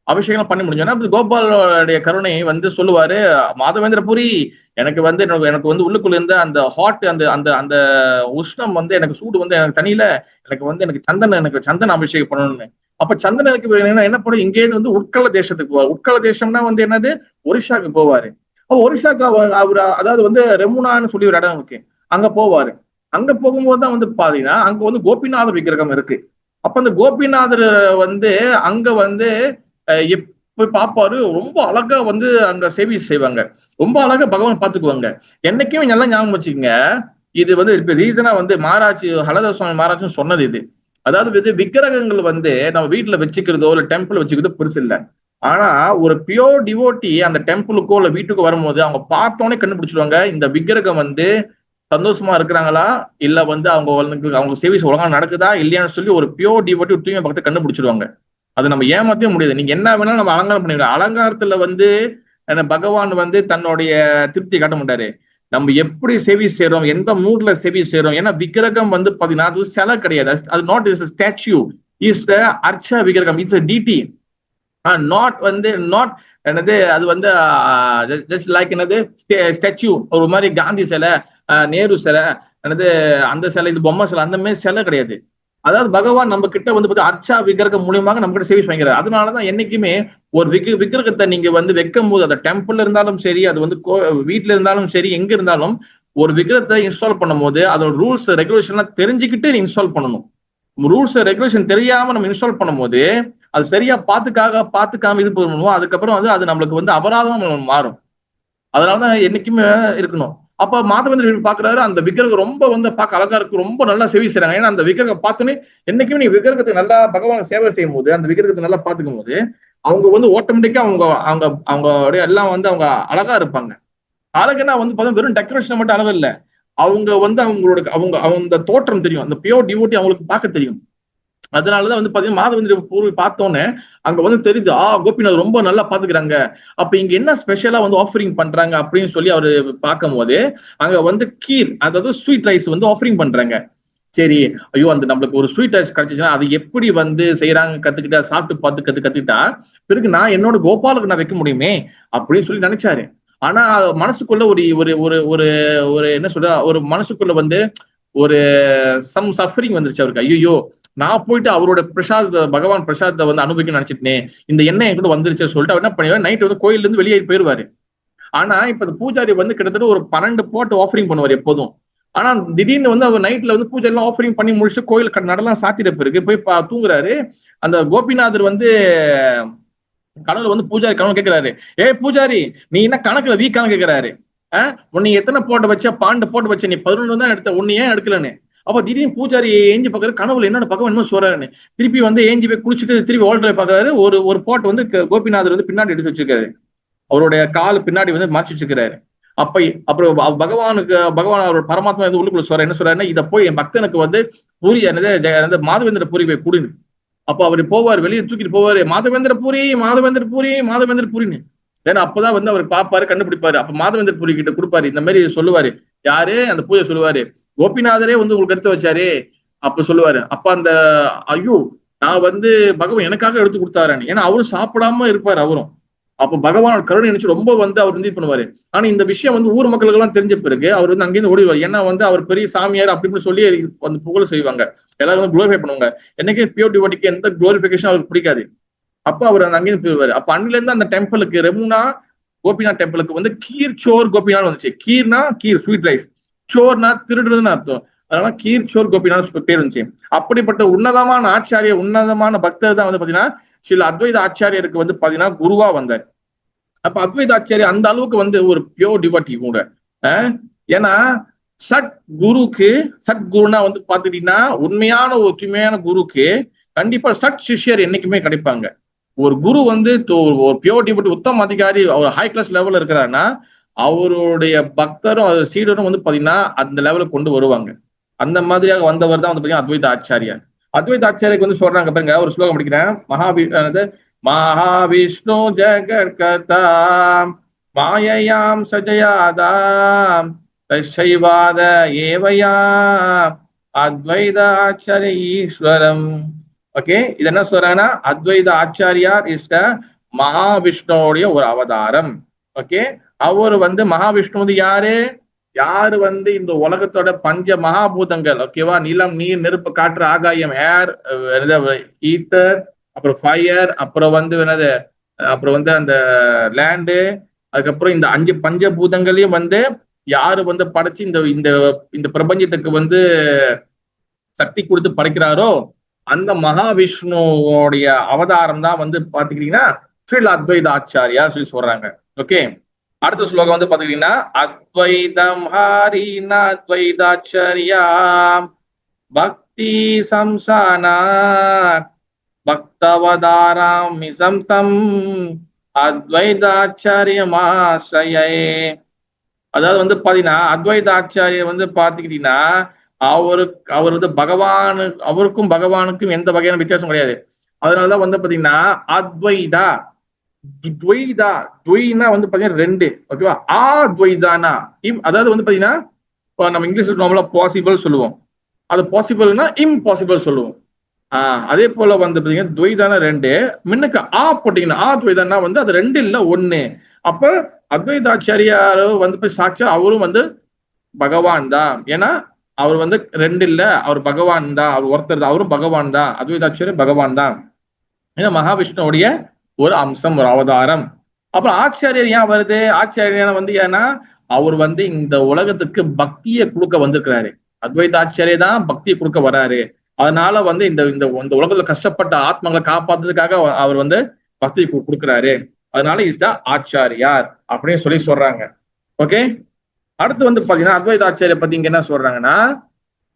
அபிஷேகம் பண்ணி முடிஞ்சோன்னா கோபாலுடைய கருணை வந்து சொல்லுவாரு, மாதவேந்திர பூரி எனக்கு வந்து உள்ளுக்குள்ள இருந்த அந்த ஹாட் அந்த அந்த அந்த உஷ்ணம் வந்து எனக்கு சூடு வந்து எனக்கு தனியில எனக்கு சந்தன அபிஷேகம் பண்ணணும்னு. அப்ப சந்தனனுக்கு என்ன பண்ணும், இங்கேயிருந்து வந்து உட்கல தேசத்துக்கு போவார். உட்கல தேசம்னா வந்து என்னது, ஒரிஷாக்கு போவாரு. ஒரிஷாக்கு அவர் அதாவது வந்து ரெமுனான்னு சொல்லி ஒரு இடம் இருக்கு, அங்க போவாரு. அங்க போகும்போது தான் வந்து பாத்தீங்கன்னா அங்க வந்து கோபிநாதர் விக்கிரகம் இருக்கு. அப்ப அந்த கோபிநாதர் வந்து அங்க வந்து எப்ப பாப்பாரு, ரொம்ப அழகா வந்து அங்க சேவை செய்வாங்க, ரொம்ப அழகா பகவான் பாத்துக்குவாங்க. என்னைக்குமே நல்லா ஞாபகம் வச்சுக்கோங்க, இது வந்து இப்ப ரீசனா வந்து மகாராஜ் ஹலதர சுவாமி மகாராஜும் சொன்னது இது. அதாவது விக்கிரகங்கள் வந்து நம்ம வீட்டுல வச்சுக்கிறதோ இல்ல டெம்பிள் வச்சுக்கிறதோ பெருசு இல்லை. ஆனா ஒரு பியோர் டிவோட்டி அந்த டெம்பிளுக்கோ இல்ல வீட்டுக்கோ வரும்போது அவங்க பார்த்தோன்னே கண்டுபிடிச்சிருவாங்க இந்த விக்கிரகம் வந்து சந்தோஷமா இருக்கிறாங்களா இல்ல வந்து அவங்க சேவிஸ் ஒழுங்கா நடக்குதா இல்லையான்னு சொல்லி ஒரு பியோர் டிவோட்டி தூய்மை பக்கத்தை கண்டுபிடிச்சிருவாங்க. அது நம்ம ஏமாத்தவே முடியாது. நீங்க என்ன வேணாலும் நம்ம அலங்காரம் பண்ணிக்கலாம். அலங்காரத்துல வந்து பகவான் வந்து தன்னுடைய திருப்தி காட்ட மாட்டாரு. நம்ம எப்படி செவி செய்யறோம், எந்த மூட்ல செவி செய்யறோம். ஏன்னா விக்கிரகம் வந்து பாத்தீங்கன்னா அது சிலை கிடையாது, அது not is statue, is the அர்ச்சா விக்கிரகம், இட்ஸ் டிடி. நாட் வந்து நாட் என்னது, அது வந்து ஜஸ்ட் லைக் என்னது ஸ்டாச்சு, ஒரு மாதிரி காந்தி சிலை, நேரு சிலை, என்னது அந்த சிலை, இது பொம்மை சிலை, அந்த மாதிரி சிலை கிடையாது. அதாவது பகவான் நம்ம கிட்ட வந்து பார்த்தா அர்ச்சா விக்கிரகம் மூலியமாக நம்ம கிட்ட சேவை வாங்கிறார். அதனாலதான் என்னைக்குமே ஒரு விக்கிரகத்தை நீங்க வந்து வைக்கும் போது அந்த டெம்பிள் இருந்தாலும் சரி, அது வந்து வீட்டுல இருந்தாலும் சரி, எங்க இருந்தாலும் ஒரு விக்கிரகத்தை இன்ஸ்டால் பண்ணும் போது அதோட ரூல்ஸ் ரெகுலேஷன்லாம் தெரிஞ்சுக்கிட்டு இன்ஸ்டால் பண்ணணும். ரூல்ஸ் ரெகுலேஷன் தெரியாம நம்ம இன்ஸ்டால் பண்ணும் போது அது சரியா பார்த்துக்காம இது பண்ணுவோம். அதுக்கப்புறம் வந்து அது நம்மளுக்கு வந்து அபராதம் மாறும். அதனாலதான் என்னைக்குமே இருக்கணும். அப்ப மாதவேந்திர பாக்குறாரு, அந்த விக்கிரகம் ரொம்ப வந்து பார்க்க அழகா இருக்கு, ரொம்ப நல்லா சேவை செய்யறாங்க. ஏன்னா அந்த விக்கிரகம் பார்த்தோன்னே என்னைக்குமே நீ விக்கிரகத்துக்கு நல்லா பகவான் சேவை செய்யும் போது அந்த விக்கிரகத்தை நல்லா பார்த்துக்கும் போது அவங்க வந்து ஆட்டோமேட்டிக்கா அவங்க அவங்க அவங்களுடைய எல்லாம் வந்து அவங்க அழகா இருப்பாங்க. அழகுனா வந்து பார்த்தா வெறும் டெக்கரேஷன் மட்டும் அழகு இல்ல. அவங்க வந்து அவங்களோட அந்த தோற்றம் தெரியும். அந்த பியோர் டிவோட்டி அவங்களுக்கு பார்க்க தெரியும். அதனாலதான் வந்து பாத்தீங்கன்னா மாதவேந்திர பூர்வி பார்த்தோன்னே அங்க வந்து தெரியுது, கோபிநாத் ரொம்ப நல்லா பாத்துக்கிறாங்க. அப்ப இங்க என்ன ஸ்பெஷலா வந்து ஆஃபரிங் பண்றாங்க அப்படின்னு சொல்லி அவரு பார்க்கும் போது அங்க வந்து கீர், அதாவது ஸ்வீட் ரைஸ் வந்து ஆஃபரிங் பண்றாங்க. சரி, ஐயோ அந்த நம்மளுக்கு ஒரு ஸ்வீட் ரைஸ் கிடைச்சிச்சுன்னா அது எப்படி வந்து செய்யறாங்க கத்துக்கிட்டா, சாப்பிட்டு பார்த்து கத்துக்கிட்டா பிறகு நான் என்னோட கோபாலுக்கு நான் வைக்க முடியுமே அப்படின்னு சொல்லி நினைச்சாரு. ஆனா மனசுக்குள்ள ஒரு ஒரு ஒரு ஒரு ஒரு என்ன சொல்ற, ஒரு மனசுக்குள்ள வந்து ஒரு சஃபரிங் வந்துருச்சு அவருக்கு. ஐயோ, நான் போயிட்டு அவரோட பிரசாதத்தை, பகவான் பிரசாதத்தை வந்து அனுபவிக்க நினைச்சிட்டேன், இந்த எண்ணெய் என் கூட வந்துருச்சு சொல்லிட்டு அவர் என்ன பண்ணுவார், நைட் வந்து கோயில்ல இருந்து வெளியே போயிருவாரு. ஆனா இப்ப இந்த பூஜாரி வந்து கிட்டத்தட்ட ஒரு 12 போட்டு ஆஃபரிங் பண்ணுவார் எப்போதும். ஆனா திடீர்னு வந்து அவர் நைட்ல வந்து பூஜை எல்லாம் ஆஃபரிங் பண்ணி முடிச்சுட்டு கோயில் நடலாம் சாத்திட்ட பிறகு போய் தூங்குறாரு. அந்த கோபிநாதர் வந்து கனவுல வந்து பூஜாரி கனவு கேட்கிறாரு, பூஜாரி நீ என்ன கணக்குல வீக்கான்னு கேட்கிறாரு. உன்னை எத்தனை போட்டு வச்ச, 12 போட்டு வச்ச, நீ 11 தான் எடுத்த, உன்னை ஏன் எடுக்கலன்னு. அப்ப திடீர்னு பூஜாரி ஏஞ்சி பாக்குறாரு, கனவுல என்னோட பக்கம் என்ன சொல்றாருன்னு. திருப்பி வந்து ஏஞ்சி போய் குளிச்சுட்டு திருப்பி ஓல்டரை பாக்குறாரு. ஒரு போட் வந்து கோபிநாதர் வந்து பின்னாடி எடுத்து வச்சிருக்காரு, அவருடைய கால் பின்னாடி வந்து மாற்றி வச்சிருக்கிறாரு. அப்புறம் பகவான் அவரோட பரமாத்மா வந்து உள்ளுக்குள்ள சொல்ற என்ன சொல்றாருன்னா, இதை போய் என் பக்தனுக்கு வந்து பூரி என்னது மாதவேந்திர பூரி போய் குடுன்னு. அப்ப அவரு போவார், வெளியே தூக்கிட்டு போவாரு, மாதவேந்திர பூரி மாதவேந்திர பூரி மாதவேந்திர பூரின்னு. ஏன்னா அப்பதான் வந்து அவர் பாப்பாரு, கண்டுபிடிப்பாரு. அப்ப மாதவேந்திர பூரி கிட்ட கொடுப்பாரு, இந்த மாதிரி சொல்லுவாரு. யாரு அந்த பூஜை சொல்லுவாரு, கோபிநாதரே வந்து உங்களுக்கு எடுத்து வச்சாரு அப்ப சொல்லுவாரு. அப்ப அந்த ஐயோ, நான் வந்து பகவான் எனக்காக எடுத்து கொடுத்தாருன்னு. ஏன்னா அவரும் சாப்பிடாம இருப்பாரு அவரும். அப்ப பகவான் கருணை நினைச்சு ரொம்ப வந்து அவர் வந்து பண்ணுவாரு. ஆனா இந்த விஷயம் வந்து ஊர் மக்களுக்கு எல்லாம் தெரிஞ்ச பிறகு அவர் வந்து அங்கேயிருந்து ஓடிடுவார். ஏன்னா வந்து அவர் பெரிய சாமியார் அப்படின்னு சொல்லி வந்து புகழ் செய்வாங்க, எல்லாரும் வந்து குளோரிஃபை பண்ணுவாங்க. என்னைக்கே பியூர் டிவோட்டிக்கு எந்த குளோரிஃபிகேஷன் அவருக்கு பிடிக்காது. அப்ப அவர் அந்த அங்கேயிருந்து போயிடுவாரு. அப்ப அன்னில இருந்து அந்த டெம்பிளுக்கு, ரெமுனா கோபிநாத் டெம்பிளுக்கு வந்து கீர் சோர் கோபிநாத் வந்துச்சு. கீர்னா கீர் ஸ்வீட் ரைஸ், சோர்னா திருடுறதுன்னு அர்த்தம். அதனால கீர் சோர் கோபிநாத் பேர் இருந்துச்சு. அப்படிப்பட்ட உன்னதமான ஆச்சாரிய, உன்னதமான பக்தர் தான் வந்து பாத்தீங்கன்னா ஸ்ரீல அத்வைத ஆச்சாரியருக்கு வந்து பாத்தீங்கன்னா குருவா வந்தார். அப்ப அத்வைத ஆச்சாரிய அந்த அளவுக்கு வந்து ஒரு பியோர் டிவோட்டி கூட. ஏன்னா சட் குருக்கு, சட் குருனா வந்து பாத்துட்டீங்கன்னா உண்மையான ஒரு தூய்மையான குருக்கு கண்டிப்பா சட் சிஷ்யர் என்னைக்குமே கிடைப்பாங்க. ஒரு குரு வந்து ஒரு பியோர் டிவோட்டி, உத்தம அதிகாரி, அவர் ஹை கிளாஸ் லெவல்ல இருக்கிறாருன்னா அவருடைய பக்தரும் சீடரும் வந்து பாத்தீங்கன்னா அந்த லெவலுக்கு கொண்டு வருவாங்க. அந்த மாதிரியாக வந்தவர் தான் வந்து பாத்தீங்கன்னா அத்வைத ஆச்சாரியார். அத்வைத ஆச்சாரியருக்கு வந்து சொல்றாங்க பாருங்க, ஒரு ஸ்லோகம் படிக்கிறேன். மகாவிஷ்ணு ஜெகத்கதா மாயையாம் சஜயாதாம் தசைவாத ஏவயா அத்வைத ஆச்சாரிய ஈஸ்வரம். ஓகே, இது என்ன சொல்றாங்கன்னா அத்வைத ஆச்சாரியார் இஸ் த மகாவிஷ்ணுவோடைய ஒரு அவதாரம். ஓகே, அவர் வந்து மகாவிஷ்ணு வந்து யாரு வந்து இந்த உலகத்தோட பஞ்ச மகாபூதங்கள், ஓகேவா, நிலம், நீர், நெருப்பு, காற்று, ஆகாயம், ஏர், ஈத்தர், அப்புறம் ஃபயர், அப்புறம் வந்து என்னது, அப்புறம் வந்து அந்த லேண்டு, அதுக்கப்புறம் இந்த 5 பஞ்சபூதங்களையும் வந்து யாரு வந்து படைச்சு இந்த இந்த இந்த பிரபஞ்சத்துக்கு வந்து சக்தி கொடுத்து படைக்கிறாரோ அந்த மகாவிஷ்ணுவோடைய அவதாரம் தான் வந்து பாத்துக்கிட்டீங்கன்னா ஸ்ரீல அத்வைத ஆச்சாரியா சொல்லி சொல்றாங்க. ஓகே, அடுத்த ஸ்லோகம் வந்து பாத்துக்கிட்டீங்கன்னா அத்வைதம் ஹரினா அத்வைதாச்சாரியா பக்தி சம்சானா பக்தவதாராம் மிசம் தம் அத்வைதாச்சாரியமாஸ்ரயே. அதாவது வந்து பாத்தீங்கன்னா அத்வைத ஆச்சாரியர் வந்து பாத்துக்கிட்டீங்கன்னா அவர் வந்து அவருக்கும் பகவானுக்கும் எந்த வகையான வித்தியாசம் கிடையாது. அதனாலதான் வந்து பாத்தீங்கன்னா அத்வைதா துவைனா வந்து பாத்தீங்கன்னா 2, ஓகேவா. அத்வைதானா அதாவது வந்து பாத்தீங்கன்னா நம்ம இங்கிலீஷ்ல நார்மலா பாசிபிள் சொல்லுவோம், அது பாசிபிள்னா இம்பாசிபிள் சொல்லுவோம். அதே போல வந்து பாத்தீங்கன்னா துவைதானா 2, முன்னுக்கு போட்டீங்கன்னா அத்வைதானா வந்து அது 2 இல்ல 1. அப்ப அத்வைதாச்சாரியார் வந்து போய் சாட்சா அவரும் வந்து பகவான் தான். ஏன்னா அவர் வந்து 2 இல்ல, அவர் பகவான் தான், அவர் ஒருத்தர் தான், அவரும் பகவான் தான், அத்வைதாச்சாரிய பகவான் தான். ஏன்னா மகாவிஷ்ணுவுடைய ஒரு அம்சம், ஒரு அவதாரம். அப்புறம் ஆச்சாரியர் ஏன் வருது, ஆச்சாரியர் வந்து ஏன்னா அவர் வந்து இந்த உலகத்துக்கு பக்தியை கொடுக்க வந்திருக்கிறாரு. அத்வைத ஆச்சாரிய தான் பக்தியை கொடுக்க வராரு. அதனால வந்து இந்த இந்த உலகத்துல கஷ்டப்பட்ட ஆத்மங்களை காப்பாத்துறதுக்காக அவர் வந்து பக்தி கொடுக்குறாரு. அதனால இஸ் த ஆச்சாரியார் அப்படின்னு சொல்லி சொல்றாங்க. ஓகே, அடுத்து வந்து பாத்தீங்கன்னா அத்வைத ஆச்சாரிய பத்தி இங்க என்ன சொல்றாங்கன்னா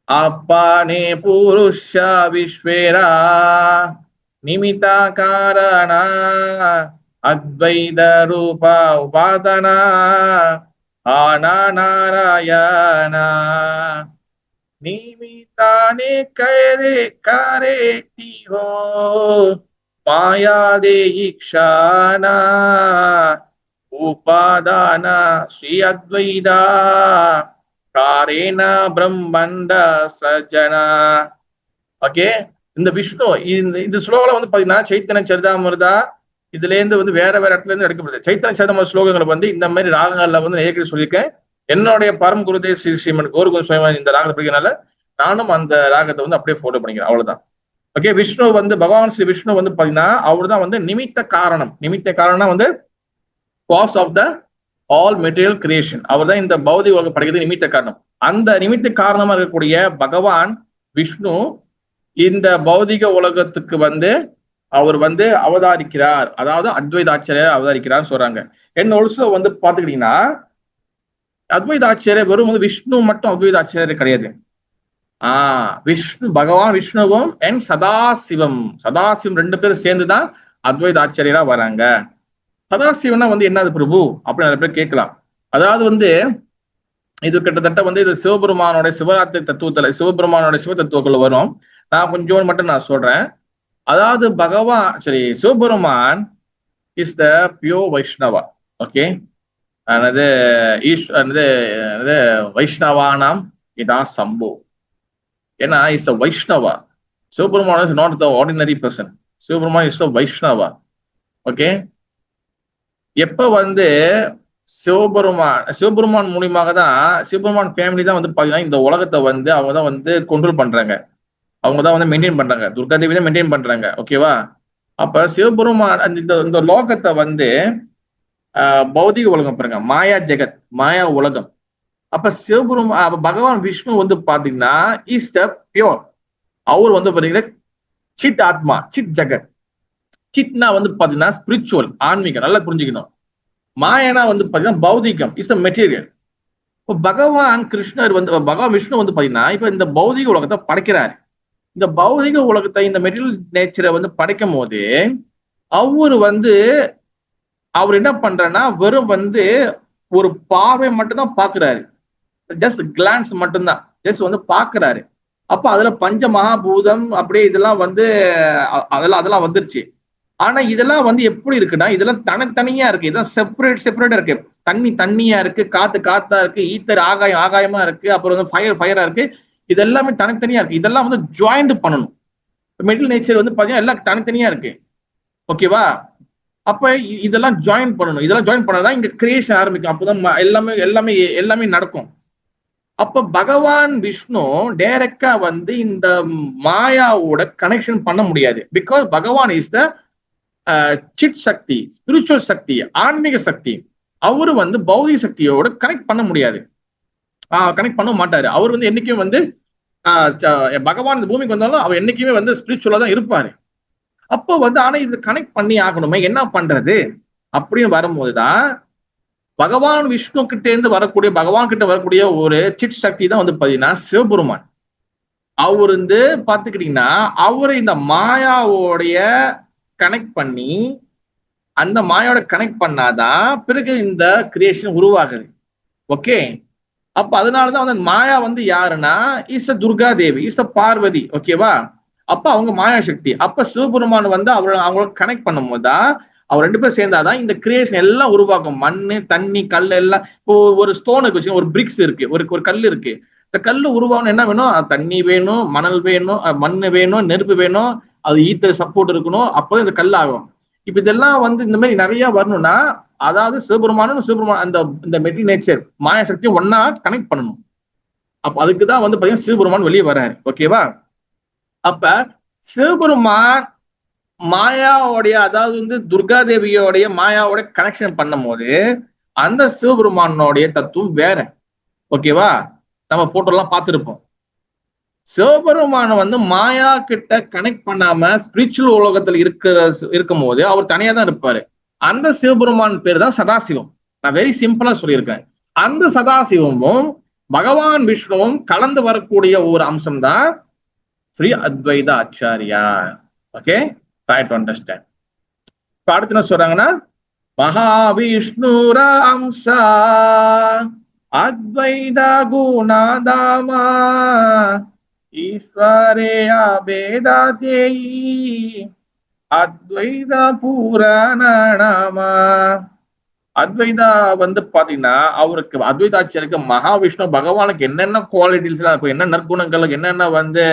அப்பானே புருஷ விஸ்வேரா நிமிதா காரணா அத்வைத ரூபா உபாதனா ஆனா நாராயணா நிமித்தானே கரே கரே தீஹோ மாயாதே ஈக்ஷானா உபாதான ஸ்ரீ அத்வைதா காரேன பிரம்மண்ட சஜனா. ஓகே, இந்த விஷ்ணு இந்த ஸ்லோகம் வந்து பாத்தீங்கன்னா சைத்தன்ய சரிதாமிர்தா இதுல இருந்து வந்து வேற இடத்துல இருந்து எடுக்கப்படுது. சைத்தன்ய சரிதாமிர்த ஸ்லோகங்களை வந்து இந்த மாதிரி ராகங்கள்ல வந்து ஏற்கனவே சொல்லியிருக்கேன். என்னுடைய பரம் குருதேவ் ஸ்ரீ ஸ்ரீமன் கோருகுல சுவாமி இந்த ராகத்தை படிக்கிறதுனால நானும் அந்த ராகத்தை வந்து அப்படியே ஃபாலோ பண்ணிக்கிறேன், அவ்வளவுதான். ஓகே, விஷ்ணு வந்து பகவான் ஸ்ரீ விஷ்ணு வந்து பாத்தீங்கன்னா அவர் தான் வந்து நிமித்த காரணம். நிமித்த காரணம் வந்து cause of the all material creation. அவர் தான் இந்த பௌதிக உலகம் படைக்கிறது நிமித்த காரணம். அந்த நிமித்த காரணமா இருக்கக்கூடிய பகவான் விஷ்ணு இந்த பௌதிக உலகத்துக்கு வந்து அவர் வந்து அவதாரிக்கிறார், அதாவது அத்வைதாச்சாரியர் அவதாரிக்கிறார் சொல்றாங்க. என்ன ஆல்சோ வந்து பாத்துக்கிட்டீங்கன்னா அத்வைதாச்சாரியர் வெறும் வந்து விஷ்ணு மட்டும் அத்வைதாச்சாரியர் கிடையாது. விஷ்ணு பகவான் விஷ்ணுவும் அண்ட் சதாசிவம் ரெண்டு பேரும் சேர்ந்துதான் அத்வைதாச்சாரியரா வராங்க. சதாசிவனா வந்து என்னது பிரபு அப்படின்னு நிறைய பேர் கேட்கலாம். அதாவது வந்து இது கிட்டத்தட்ட வந்து இது சிவபெருமானோட சிவராத்திரி தத்துவத்துல சிவபெருமானோட சிவ தத்துவக்குள்ள வரும். நான் கொஞ்சம் மட்டும் நான் சொல்றேன். அதாவது பகவான் Sivaperuman is the pure Vaishnava. Okay, வைஷ்ணவானாம் இதா சம்போ. ஏன்னா is a Vaishnava. Sivaperuman is not the ordinary person. Sivaperuman is the Vaishnava. Okay, எப்ப வந்து சிவபெருமான் மூலியமாக தான் சிவபெருமான் ஃபேமிலி தான் வந்து பாத்தீங்கன்னா இந்த உலகத்தை வந்து அவங்க தான் வந்து கண்ட்ரோல் பண்றாங்க, அவங்க தான் வந்து மெயின்டைன் பண்றாங்க, துர்கா தேவி தான் மெயின்டைன் பண்றாங்க. ஓகேவா? அப்ப சிவபெருமான் இந்த லோகத்தை வந்து பௌதிக உலகம் பாருங்க, மாயா ஜெகத், மாயா உலகம். அப்ப பகவான் விஷ்ணு வந்து பாத்தீங்கன்னா இஸ் த பியோர். அவர் வந்து பாத்தீங்கன்னா சிட் ஆத்மா, சிட் ஜெகத். சிட்னா வந்து பாத்தீங்கன்னா ஸ்பிரிச்சுவல், ஆன்மீகம், நல்லா புரிஞ்சுக்கணும். மாயனா வந்து பாத்தீங்கன்னா பௌதிகம், இஸ் த மெட்டீரியல். இப்போ பகவான் கிருஷ்ணர் வந்து பகவான் விஷ்ணு வந்து பாத்தீங்கன்னா இப்ப இந்த பௌதிக உலகத்தை படைக்கிறாரு. இந்த பௌதிக உலகத்தை இந்த மெட்டீரியல் நேச்சரை வந்து படைக்கும் போது அவர் என்ன பண்றன்னா வெறும் வந்து ஒரு பார்வை மட்டும்தான் பாக்குறாரு, ஜஸ்ட் கிளான்ஸ் மட்டும்தான், ஜஸ்ட் வந்து பாக்குறாரு. அப்ப அதுல பஞ்ச மகாபூதம் அப்படியே இதெல்லாம் வந்து அதெல்லாம் வந்துருச்சு. ஆனா இதெல்லாம் வந்து எப்படி இருக்குன்னா இதெல்லாம் தனித்தனியா இருக்கு, இதெல்லாம் செப்பரேட்டா இருக்கு. தண்ணியா இருக்கு, காத்தா இருக்கு, ஈத்தர் ஆகாயமா இருக்கு, அப்புறம் வந்து ஃபயரா இருக்கு. இது எல்லாமே தனித்தனியா இருக்கு. இதெல்லாம் வந்து ஜாயிண்ட் பண்ணணும். மெட்டீரியல் நேச்சர் வந்து பாத்தீங்கன்னா எல்லாம் தனித்தனியா இருக்கு. ஓகேவா? அப்ப இதெல்லாம் ஜாயின் பண்ணணும். இதெல்லாம் ஜாயின் பண்ணாதான் இங்க கிரியேஷன் ஆரம்பிக்கும். அப்பதான் எல்லாமே நடக்கும். அப்ப பகவான் விஷ்ணு டைரக்டா வந்து இந்த மாயாவோட கனெக்ஷன் பண்ண முடியாது. Because Bhagavan is the chit shakti, spiritual shakti, ஆன்மீக சக்தி. அவரு வந்து பௌதிக சக்தியோட கனெக்ட் பண்ண முடியாது, கனெக்ட் பண்ண மாட்டாரு. அவர் வந்து என்னைக்குமே வந்து பகவான் இந்த பூமிக்கு வந்தாலும் அவர் என்னைக்குமே வந்து ஸ்பிரிச்சுவலா தான் இருப்பாரு. அப்போ வந்து ஆனா இது கனெக்ட் பண்ணி ஆகணுமே, என்ன பண்றது அப்படின்னு வரும்போதுதான் பகவான் விஷ்ணு கிட்ட இருந்து பகவான் கிட்ட வரக்கூடிய ஒரு சிட் சக்தி தான் வந்து பாத்தீங்கன்னா சிவபெருமான். அவர் வந்து பாத்துக்கிட்டீங்கன்னா அவரு இந்த மாயாவோடைய கனெக்ட் பண்ணி அந்த மாயோட கனெக்ட் பண்ணாதான் பிறகு இந்த கிரியேஷன் உருவாகுது. ஓகே, அப்ப அதனாலதான் வந்து மாயா வந்து யாருன்னா இஸ் துர்கா தேவி, இஸ் பார்வதி. ஓகேவா? அப்ப அவங்க மாயா சக்தி. அப்ப சிவபெருமான் வந்து அவங்களோட கனெக்ட் பண்ணும் போதுதான் அவர் ரெண்டு பேரும் சேர்ந்தாதான் இந்த கிரியேஷன் எல்லாம் உருவாக்கும். மண்ணு, தண்ணி, கல் எல்லாம். இப்போ ஒரு ஸ்டோனுக்கு வச்சு ஒரு பிரிக்ஸ் இருக்கு, ஒரு கல் இருக்கு. இந்த கல்லு உருவாகணும் என்ன வேணும்? தண்ணி வேணும், மணல் வேணும், மண்ணு வேணும், நெருப்பு வேணும், அது ஈத்தர் சப்போர்ட் இருக்கணும், அப்போதான் இந்த கல் ஆகும். இப்ப இதெல்லாம் வந்து இந்த மாதிரி நிறைய வரணும்னா அதாவது சிவபெருமானும் இந்த மெட்டீரியல் நேச்சர் மாயா சக்தியும் ஒன்னா கனெக்ட் பண்ணணும். அப்ப அதுக்குதான் வந்து பாத்தீங்கன்னா சிவபெருமான் வெளியே வர்றாரு. ஓகேவா? அப்ப சிவபெருமான் மாயாவுடைய அதாவது வந்து துர்கா தேவியோடைய மாயாவோட கனெக்ஷன் பண்ணும் போது அந்த சிவபெருமானோடைய தத்துவம் வேற. ஓகேவா? நம்ம போட்டோ எல்லாம் பார்த்திருப்போம். சிவபெருமான வந்து மாயா கிட்ட கனெக்ட் பண்ணாம ஸ்பிரிச்சுவல் உலகத்துல இருக்கும் போது அவர் தனியா தான் இருப்பாரு. அந்த சிவபெருமான் பேர் தான் சதாசிவம். நான் வெரி சிம்பிளா சொல்லியிருக்கேன். அந்த சதாசிவமும் பகவான் விஷ்ணுவும் கலந்து வரக்கூடிய ஒரு அம்சம் தான் ஸ்ரீ அத்வைத Acharya. Okay, try to understand. இப்ப அடுத்து என்ன சொல்றாங்கன்னா, மகாவிஷ்ணுர அம்சா அத்வைத குணாதாமா ஈஸ்வரேயா பேதாதேயி அத்வைத பூரணநாமா. அத்வைதா வந்து பாத்தீங்கன்னா, அவருக்கு அத்வைதாச்சாரியருக்கு மகாவிஷ்ணு பகவானுக்கு என்னென்ன குவாலிட்டிஸ் எல்லாம், என்ன நற்குணங்களுக்கு என்னென்ன வந்து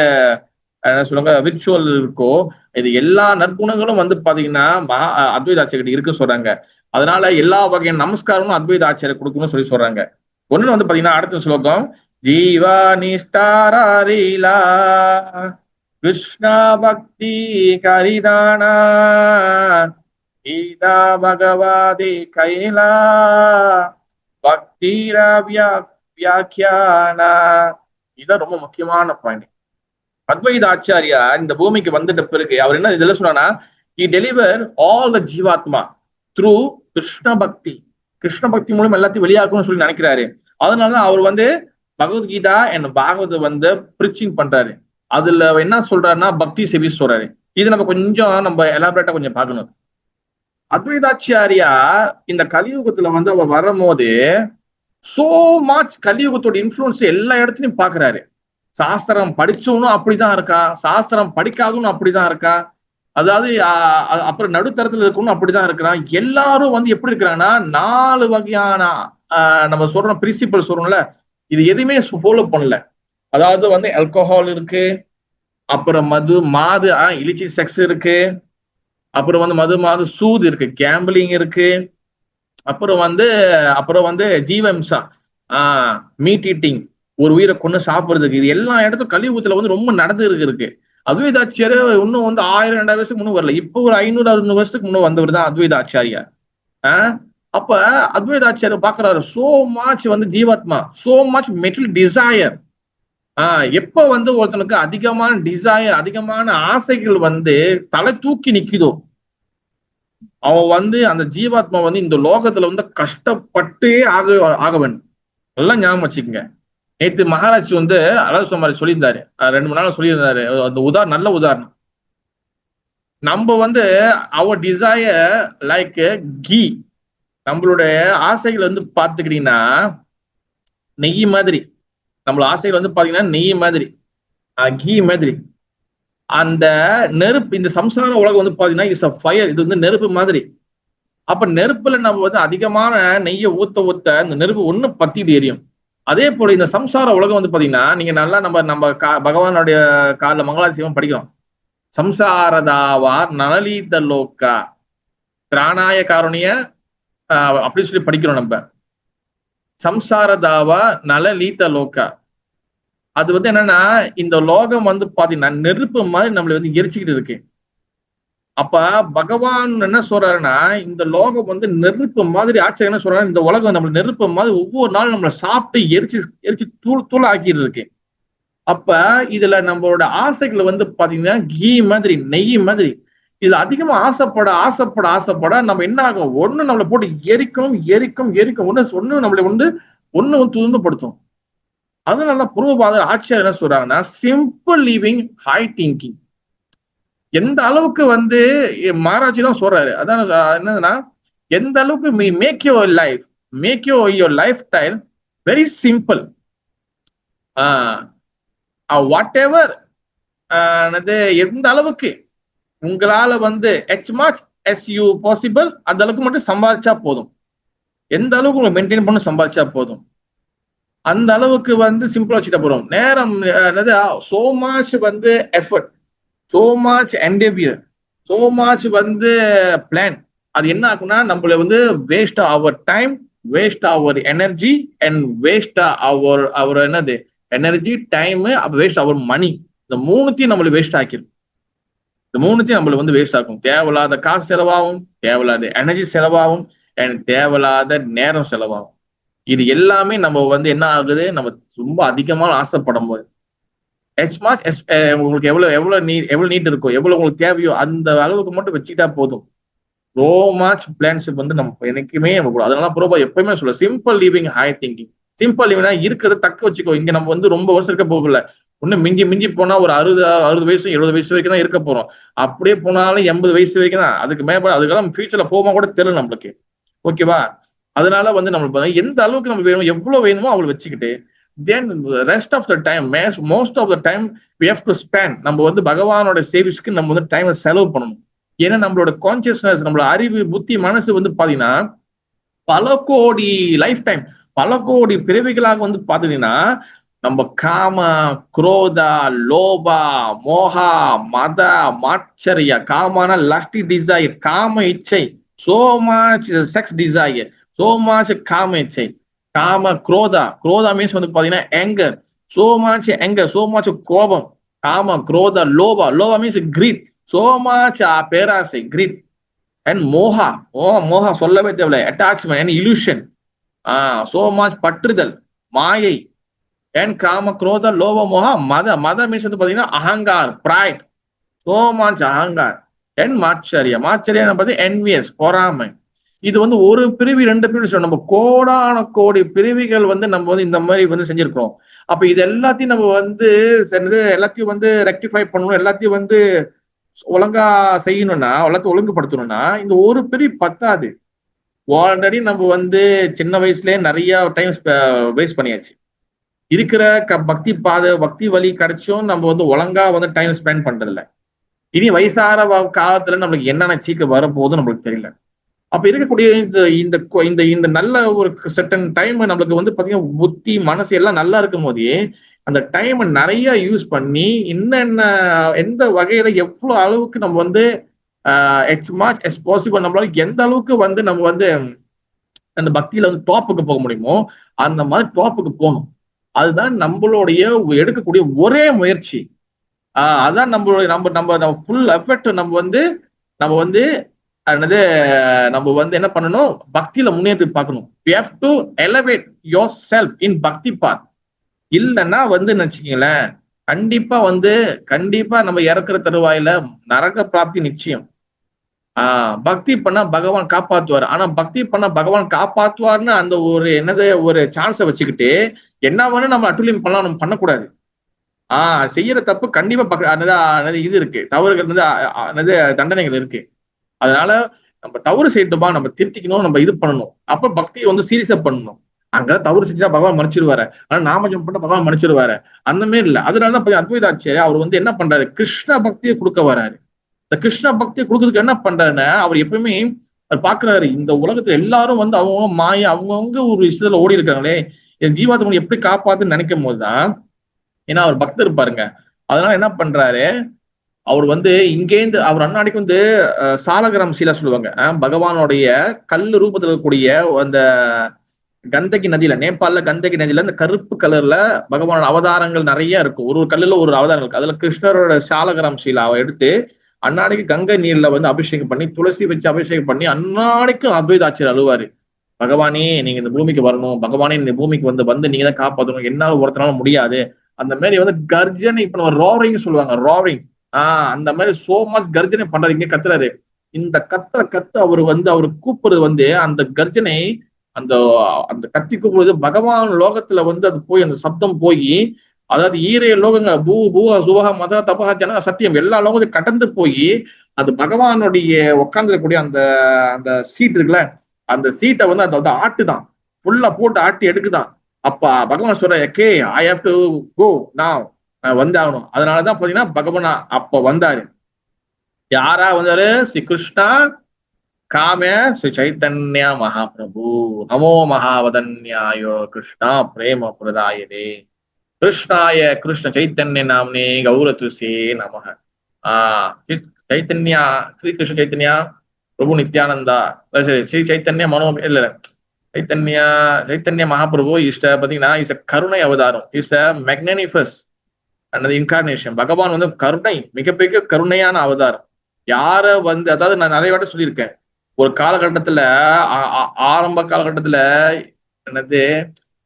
என்ன சொல்லுவாங்க விர்ச்சுவல் இருக்கோ, இது எல்லா நற்குணங்களும் வந்து பாத்தீங்கன்னா அத்வைதாச்சாரியர்கிட்ட இருக்கு சொல்றாங்க. அதனால எல்லா வகையான நமஸ்காரமும் அத்வைதாச்சாரியர் கொடுக்கணும்னு சொல்லி சொல்றாங்க. ஒண்ணு வந்து பாத்தீங்கன்னா அடுத்த ஸ்லோகம், ஜீவா நிஷ்டாரீலா கிருஷ்ணா பக்தி கரிதானா கீதா பகவாதி கைலா பக்திரா வியாக்கியானா. இதுதான் ரொம்ப முக்கியமான பாயிண்ட். அத்வைத ஆச்சாரியா இந்த பூமிக்கு வந்துட்ட பிறகு அவர் என்ன இதெல்லாம் சொன்னா, he deliver all the ஜீவாத்மா through கிருஷ்ண பக்தி. கிருஷ்ண பக்தி மூலம் எல்லாத்தையும் வெளியாக்கணும்னு சொல்லி நினைக்கிறாரு. அதனால அவர் வந்து பகவத்கீதா அண்ட் பாகவத வந்து பிரிச்சிங் பண்றாரு. அதுல என்ன சொல்றாருன்னா பக்தி செவி சொல்றாரு. இது நம்ம கொஞ்சம் நம்ம எலாபரேட்டா கொஞ்சம் பார்க்கணும். அத்வைதாச்சாரியா இந்த கலியுகத்துல வந்து அவர் வரும்போது சோ மச் கலியுகத்தோட இன்ஃபுளுன்ஸ் எல்லா இடத்துலயும் பாக்குறாரு. சாஸ்திரம் படிச்சவனும் அப்படிதான் இருக்கான், சாஸ்திரம் படிக்காதவனும் அப்படிதான் இருக்கான், அதாவது அப்புறம் நடுத்தரத்துல இருக்கணும் அப்படிதான் இருக்கிறான். எல்லாரும் வந்து எப்படி இருக்கிறாங்கன்னா 4 வகையான நம்ம சொல்றோம் பிரின்சிபல் சொல்றோம்ல, இது எதுவுமே ஃபாலோ பண்ணல. அதாவது வந்து ஆல்கஹால் இருக்கு, அப்புறம் மாது இலிச்சி செக்ஸ் இருக்கு, அப்புறம் வந்து மாது சூது இருக்கு, கேம்பிளிங் இருக்கு, அப்புறம் வந்து ஜீவம்சா மீட் ஈட்டிங், ஒரு உயிரை கொண்டு சாப்பிடுறதுக்கு, இது எல்லா இடத்துக்கும் கலியுகத்துல வந்து ரொம்ப நடந்து இருக்கு. அத்வைதாச்சாரிய இன்னும் வந்து 1000-2000 வருஷத்துக்கு முன்னும் வரல, இப்போ ஒரு 500-600 வருஷத்துக்கு முன்னும் வந்தவர் தான் அத்வைதாச்சாரியா. அப்ப அத்வைதாச்சாரியர் பாக்குறாரு சோ மச் வந்து ஜீவாத்மா, சோ மச் மெட்டீரியல் டிசையர். எப்ப வந்து ஒருத்தனுக்கு அதிகமான டிசையர், அதிகமான ஆசைகள் வந்து தலை தூக்கி நிக்குதோ, அவன் வந்து அந்த ஜீவாத்மா வந்து இந்த லோகத்துல வந்து கஷ்டப்பட்டே ஆக வேண்டும். நல்லா ஞாபகம் வச்சுக்கோங்க. நேற்று மகாராஜ் வந்து அழகு மாதிரி சொல்லியிருந்தாரு, 2-3 நாள் சொல்லியிருந்தாரு. அந்த நல்ல உதாரணம். நம்ம வந்து அவர் டிசையர் லைக் கீ, நம்மளுடைய ஆசைகள் வந்து பாத்துக்கிட்டீங்கன்னா நெய் மாதிரி. நம்மளோட ஆசைகள் வந்து பாத்தீங்கன்னா நெய் மாதிரி, கீ மாதிரி. அந்த நெருப்பு, இந்த சம்சார உலகம் வந்து பாத்தீங்கன்னா இட்ஸ் அ ஃபயர், இது வந்து நெருப்பு மாதிரி. அப்ப நெருப்புல நம்ம வந்து அதிகமான நெய்யை ஊத்த இந்த நெருப்பு ஒண்ணு பத்திட்டு எரியும். அதே போல இந்த சம்சார உலகம் வந்து பாத்தீங்கன்னா, நீங்க நல்லா நம்ம பகவானுடைய கால மங்களாசிவம் படிக்கிறோம். சம்சாரதாவா நலலீத லோக்கா திராணாய காரணிய அப்படின்னு சொல்லி படிக்கிறோம் நம்ம. சம்சாரதாவா நலலீத லோக்கா, அது வந்து என்னன்னா இந்த லோகம் வந்து பாத்தீங்கன்னா நெருப்பு மாதிரி நம்மளை வந்து எரிச்சுக்கிட்டு இருக்கு. அப்ப பகவான் என்ன சொல்றாருன்னா, இந்த லோகம் வந்து நெருப்பு மாதிரி. ஆச்சரியம் என்ன சொல்றாரு, இந்த உலகம் நம்ம நெருப்பு மாதிரி ஒவ்வொரு நாளும் நம்மளை சாப்பிட்டு எரிச்சு தூள் ஆக்கிட்டு இருக்கு. அப்ப இதுல நம்மளோட ஆசைகள் வந்து பாத்தீங்கன்னா கீ மாதிரி, நெய் மாதிரி. இதுல அதிகமா ஆசைப்பட நம்ம என்ன ஆகும், ஒண்ணு நம்மளை போட்டு எரிக்கும் ஒண்ணு நம்மளை ஒண்ணு துன்பப்படுத்தும். அதனால பூர்வபாதர் ஆச்சாரியர் என்ன சொல்றாங்கன்னா, சிம்பிள் லிவிங், ஹை திங்கிங். எந்த அளவுக்கு வந்து மகாராஜி தான் சொல்றாரு, அதான் என்னதுன்னா, எந்த அளவுக்கு make your lifestyle very simple. Whatever, எந்த அளவுக்கு உங்களால வந்து as much as you possible அந்த அளவுக்கு மட்டும் சம்பாதிச்சா போதும். எந்த அளவுக்கு உங்களை மெயின்டைன் பண்ண சம்பாதிச்சா போதும், அந்த அளவுக்கு வந்து சிம்பிளா வச்சுட்டா போறோம். நேரம் சோ மச் வந்து effort, so much endeavour, so much வந்து பிளான், அது என்ன ஆகும்னா நம்மள வந்து waste our time, waste our energy and waste our என்னது energy, time, waste our money. இந்த மூணுத்தையும் நம்மளுக்கு வேஸ்ட் ஆக்கிடும். இந்த மூணுத்தையும் நம்மள வந்து வேஸ்ட் ஆகும். தேவையில்லாத காசு செலவாகும், தேவையில்லாத எனர்ஜி செலவாகும், அண்ட் தேவையில்லாத நேரம் செலவாகும். இது எல்லாமே நம்ம வந்து என்ன ஆகுது, நம்ம ரொம்ப அதிகமா ஆசைப்படும் போது உங்களுக்கு எவ்வளவு நீட் இருக்கோ, எவ்வளவு உங்களுக்கு தேவையோ அந்த அளவுக்கு மட்டும் வச்சுக்கிட்டா போதும். சோ மச் பிளான்ஷிப் வந்து நம்ம எனக்குமே கூடாது. அதனால புரோபா எப்பயுமே சொல்ல, simple living, high thinking. Simple லிவிங்னா இருக்கிறத தக்க வச்சுக்கோ. இங்க நம்ம வந்து ரொம்ப வருஷம் இருக்க போகல, இன்னும் மிஞ்சி மிஞ்சி போனா ஒரு 60 வயசு 70 வயசு வரைக்கும் தான் இருக்க போறோம். அப்படியே போனாலும் 80 வயசு வரைக்கும் தான். அதுக்கு மேல அதுக்கெல்லாம் ஃபியூச்சர்ல போமா கூட தெரியல நம்மளுக்கு. ஓகேவா? அதனால வந்து நம்மளுக்கு எந்த அளவுக்கு நம்ம வேணும், எவ்வளவு வேணுமோ அவ்வளவு வச்சுக்கிட்டு then rest of the time most of the time we have to spend நம்ம வந்து பகவானோட சேவிஸ்க்கு நம்ம வந்து டைமை செலவு பண்ணணும். ஏன்னா நம்மளோட கான்சியஸ்னஸ், நம்மளோட அறிவு, புத்தி, மனசு வந்து பாத்தீங்கன்னா பல கோடி லைஃப் டைம், பல கோடி பிறவிகளாக வந்து பாத்தீங்கன்னா நம்ம காம, குரோதா, லோபா, மோகா, மத, மாச்சரிய, காமான லஸ்டி டிசைர், காம இச்சை, so much sex desire, so much காம இச்சை, காம குரோதா மீன்ஸ் வந்து பாத்தீங்கன்னா anger, so much anger, so much கோபம், காம குரோதா, லோபா மீன்ஸ் greed, so much பேராசை, greed, அண்ட் மோகா சொல்லவே தேவையில்லை, attachment and illusion, so much பற்றுதல், மாயை, அண்ட் காம குரோத லோப மோகா, மத மீன்ஸ் வந்து பாத்தீங்கன்னா அகங்கார், பிரைட், so much அகங்கார், அண்ட் மாச்சரியம் பார்த்து என்வியஸ், பொறாமை. இது வந்து ஒரு பிரிவு 2 பிரிவு நம்ம கோடான கோடி பிரிவுகள் வந்து நம்ம வந்து இந்த மாதிரி வந்து செஞ்சிருக்கிறோம். அப்ப இது எல்லாத்தையும் நம்ம வந்து எல்லாத்தையும் வந்து ரெக்டிஃபை பண்ணணும், எல்லாத்தையும் வந்து ஒழுங்கா செய்யணும்னா, எல்லாத்தையும் ஒழுங்குபடுத்தணும்னா இந்த ஒரு பிரிவு பத்தாது. ஆல்ரெடி நம்ம வந்து சின்ன வயசுலயே நிறைய டைம் வேஸ்ட் பண்ணியாச்சு. இருக்கிற பக்தி பாதை, பக்தி வழி கிடைச்சும் நம்ம வந்து ஒழுங்கா வந்து டைம் ஸ்பெண்ட் பண்றது இல்லை. இனி வயசார காலத்துல நம்மளுக்கு என்னென்ன சீக்கு வரப்போகுதுன்னு நம்மளுக்கு தெரியல. அப்ப இருக்கக்கூடிய இந்த நல்ல ஒரு செட்டன் டைம் நம்மளுக்கு வந்து பாத்தீங்கன்னா புத்தி, மனசு எல்லாம் நல்லா இருக்கும் போதே அந்த டைம் நிறைய யூஸ் பண்ணி எந்த வகையில எவ்வளவு அளவுக்கு நம்ம வந்து as much as possible நம்மளால எந்த அளவுக்கு வந்து நம்ம வந்து அந்த பக்தியில வந்து டாப்புக்கு போக முடியுமோ அந்த மாதிரி டாப்புக்கு போகணும். அதுதான் நம்மளுடைய எடுக்கக்கூடிய ஒரே முயற்சி. அதான் நம்மளுடைய நம்ம ஃபுல் எஃபர்ட் நம்ம வந்து என்ன பண்ணணும், பக்தியில முன்னேற்றி பார்க்கணும். we have to elevate yourself in பக்தி பாத். இல்லைன்னா வந்து நினைச்சுக்கீங்களேன், கண்டிப்பா நம்ம இறக்குற தருவாயில நரக பிராப்தி நிச்சயம். பக்தி பண்ணா பகவான் காப்பாத்துவார். ஆனா பக்தி பண்ணா பகவான் காப்பாத்துவார்னு அந்த ஒரு சான்ஸை வச்சுக்கிட்டு என்ன வேணும் நம்ம அட்டுலியம் பண்ணலாம், நம்ம பண்ணக்கூடாது. செய்யற தப்பு கண்டிப்பா இது இருக்கு, தவறுகள் தண்டனைகள் இருக்கு. அதனால நம்ம தவறு செய்யட்டுமா, நம்ம திருத்திக்கணும், நம்ம இது பண்ணணும். அப்ப பக்தியை வந்து சீரியஸா பண்ணணும். அங்க தவறு செஞ்சா பகவான் மன்னிச்சிருவாரு, ஆனா நாம ஜெபம் பண்ண பகவான் மன்னிச்சிருவாரு, அந்த மாதிரி இல்ல. அதனாலதான் அத்வைதாச்சாரியார் அவர் வந்து என்ன பண்றாரு, கிருஷ்ண பக்தியை கொடுக்க வராரு. இந்த கிருஷ்ண பக்தியை கொடுக்கறதுக்கு என்ன பண்றாருன்னா, அவர் எப்பவுமே அவர் பாக்குறாரு இந்த உலகத்துல எல்லாரும் வந்து அவங்க மாய அவங்கவுங்க ஒரு விஷயத்துல ஓடி இருக்காங்களே, என் ஜீவாத்மனை எப்படி காப்பாத்துன்னு நினைக்கும் போதுதான், ஏன்னா அவர் பக்தர் பாருங்க. அதனால என்ன பண்றாரு, அவர் வந்து இங்கேருந்து அவர் அண்ணாடிக்கு வந்து சாலகிராம் சீலா சொல்லுவாங்க, பகவானுடைய கல்லு ரூபத்தில் இருக்கக்கூடிய அந்த கந்தகி நதியில, நேபாளல கந்தகி நதியில இந்த கருப்பு கலர்ல பகவானோட அவதாரங்கள் நிறைய இருக்கும். ஒரு கல்லுல ஒரு அவதாரம் இருக்கு. அதுல கிருஷ்ணரோட சாலகிராம் சீலாவை எடுத்து அண்ணாடிக்கு கங்கை நீர்ல வந்து அபிஷேகம் பண்ணி, துளசி வச்சு அபிஷேகம் பண்ணி அண்ணாடிக்கும் அத்வைதாச்சாரியர் அழுவாரு, பகவானே நீங்க இந்த பூமிக்கு வரணும், பகவானே இந்த பூமிக்கு வந்து நீங்க தான் காப்பாற்றணும், என்னால ஒருத்தனால முடியாது. அந்த மாதிரி வந்து கர்ஜனை, இப்ப நம்ம ரோரிங் சொல்லுவாங்க, ரோரிங், அந்த மாதிரி சோ மச் கர்ஜனை பண்றாரு, இங்க கத்துறாரு. இந்த கத்து அவர் கூப்பிடுறது வந்து அந்த கர்ஜனை, அந்த கத்தி கூப்பிடுறது பகவான் லோகத்துல வந்து அது போய் அந்த சப்தம் போய், அதாவது ஈரைய லோகங்க பூவா சுவகா மத தபகா ஜன சத்தியம் எல்லா லோகத்தையும் கடந்து போய் அது பகவானுடைய உட்காந்துருக்கக்கூடிய அந்த சீட் இருக்குல்ல, அந்த சீட்டை வந்து அந்த ஆட்டுதான், ஃபுல்லா போட்டு ஆட்டி எடுக்குதான். அப்ப பகவான் சொல்ற, okay I have to go now, வந்து ஆகணும். அதனாலதான் பாத்தீங்கன்னா பகவான் அப்ப வந்தாரு. யாரா வந்தாரு, ஸ்ரீ கிருஷ்ணா காம ஸ்ரீ சைத்தன்யா மகாபிரபு, நமோ மகாவதன்யாயோ கிருஷ்ணா பிரேம பிரதாயதே, கிருஷ்ணாய கிருஷ்ண சைத்தன்ய நாம்னே கௌரதுசே நமக. சைத்தன்யா ஸ்ரீ கிருஷ்ண சைத்தன்யா பிரபு நித்யானந்தா, ஸ்ரீ சைத்தன்ய மனோ இல்ல சைத்தன்ய மகாபிரபு பாத்தீங்கன்னா இஸ் அ கருணை அவதாரம், is a magnificent and incarnation. பகவான் வந்து கருணை, மிகப்பெரிய கருணையான அவதாரம். யார வந்து, அதாவது நான் நிறைய வாட்டி சொல்லியிருக்கேன், ஒரு காலகட்டத்துல ஆரம்ப காலகட்டத்துல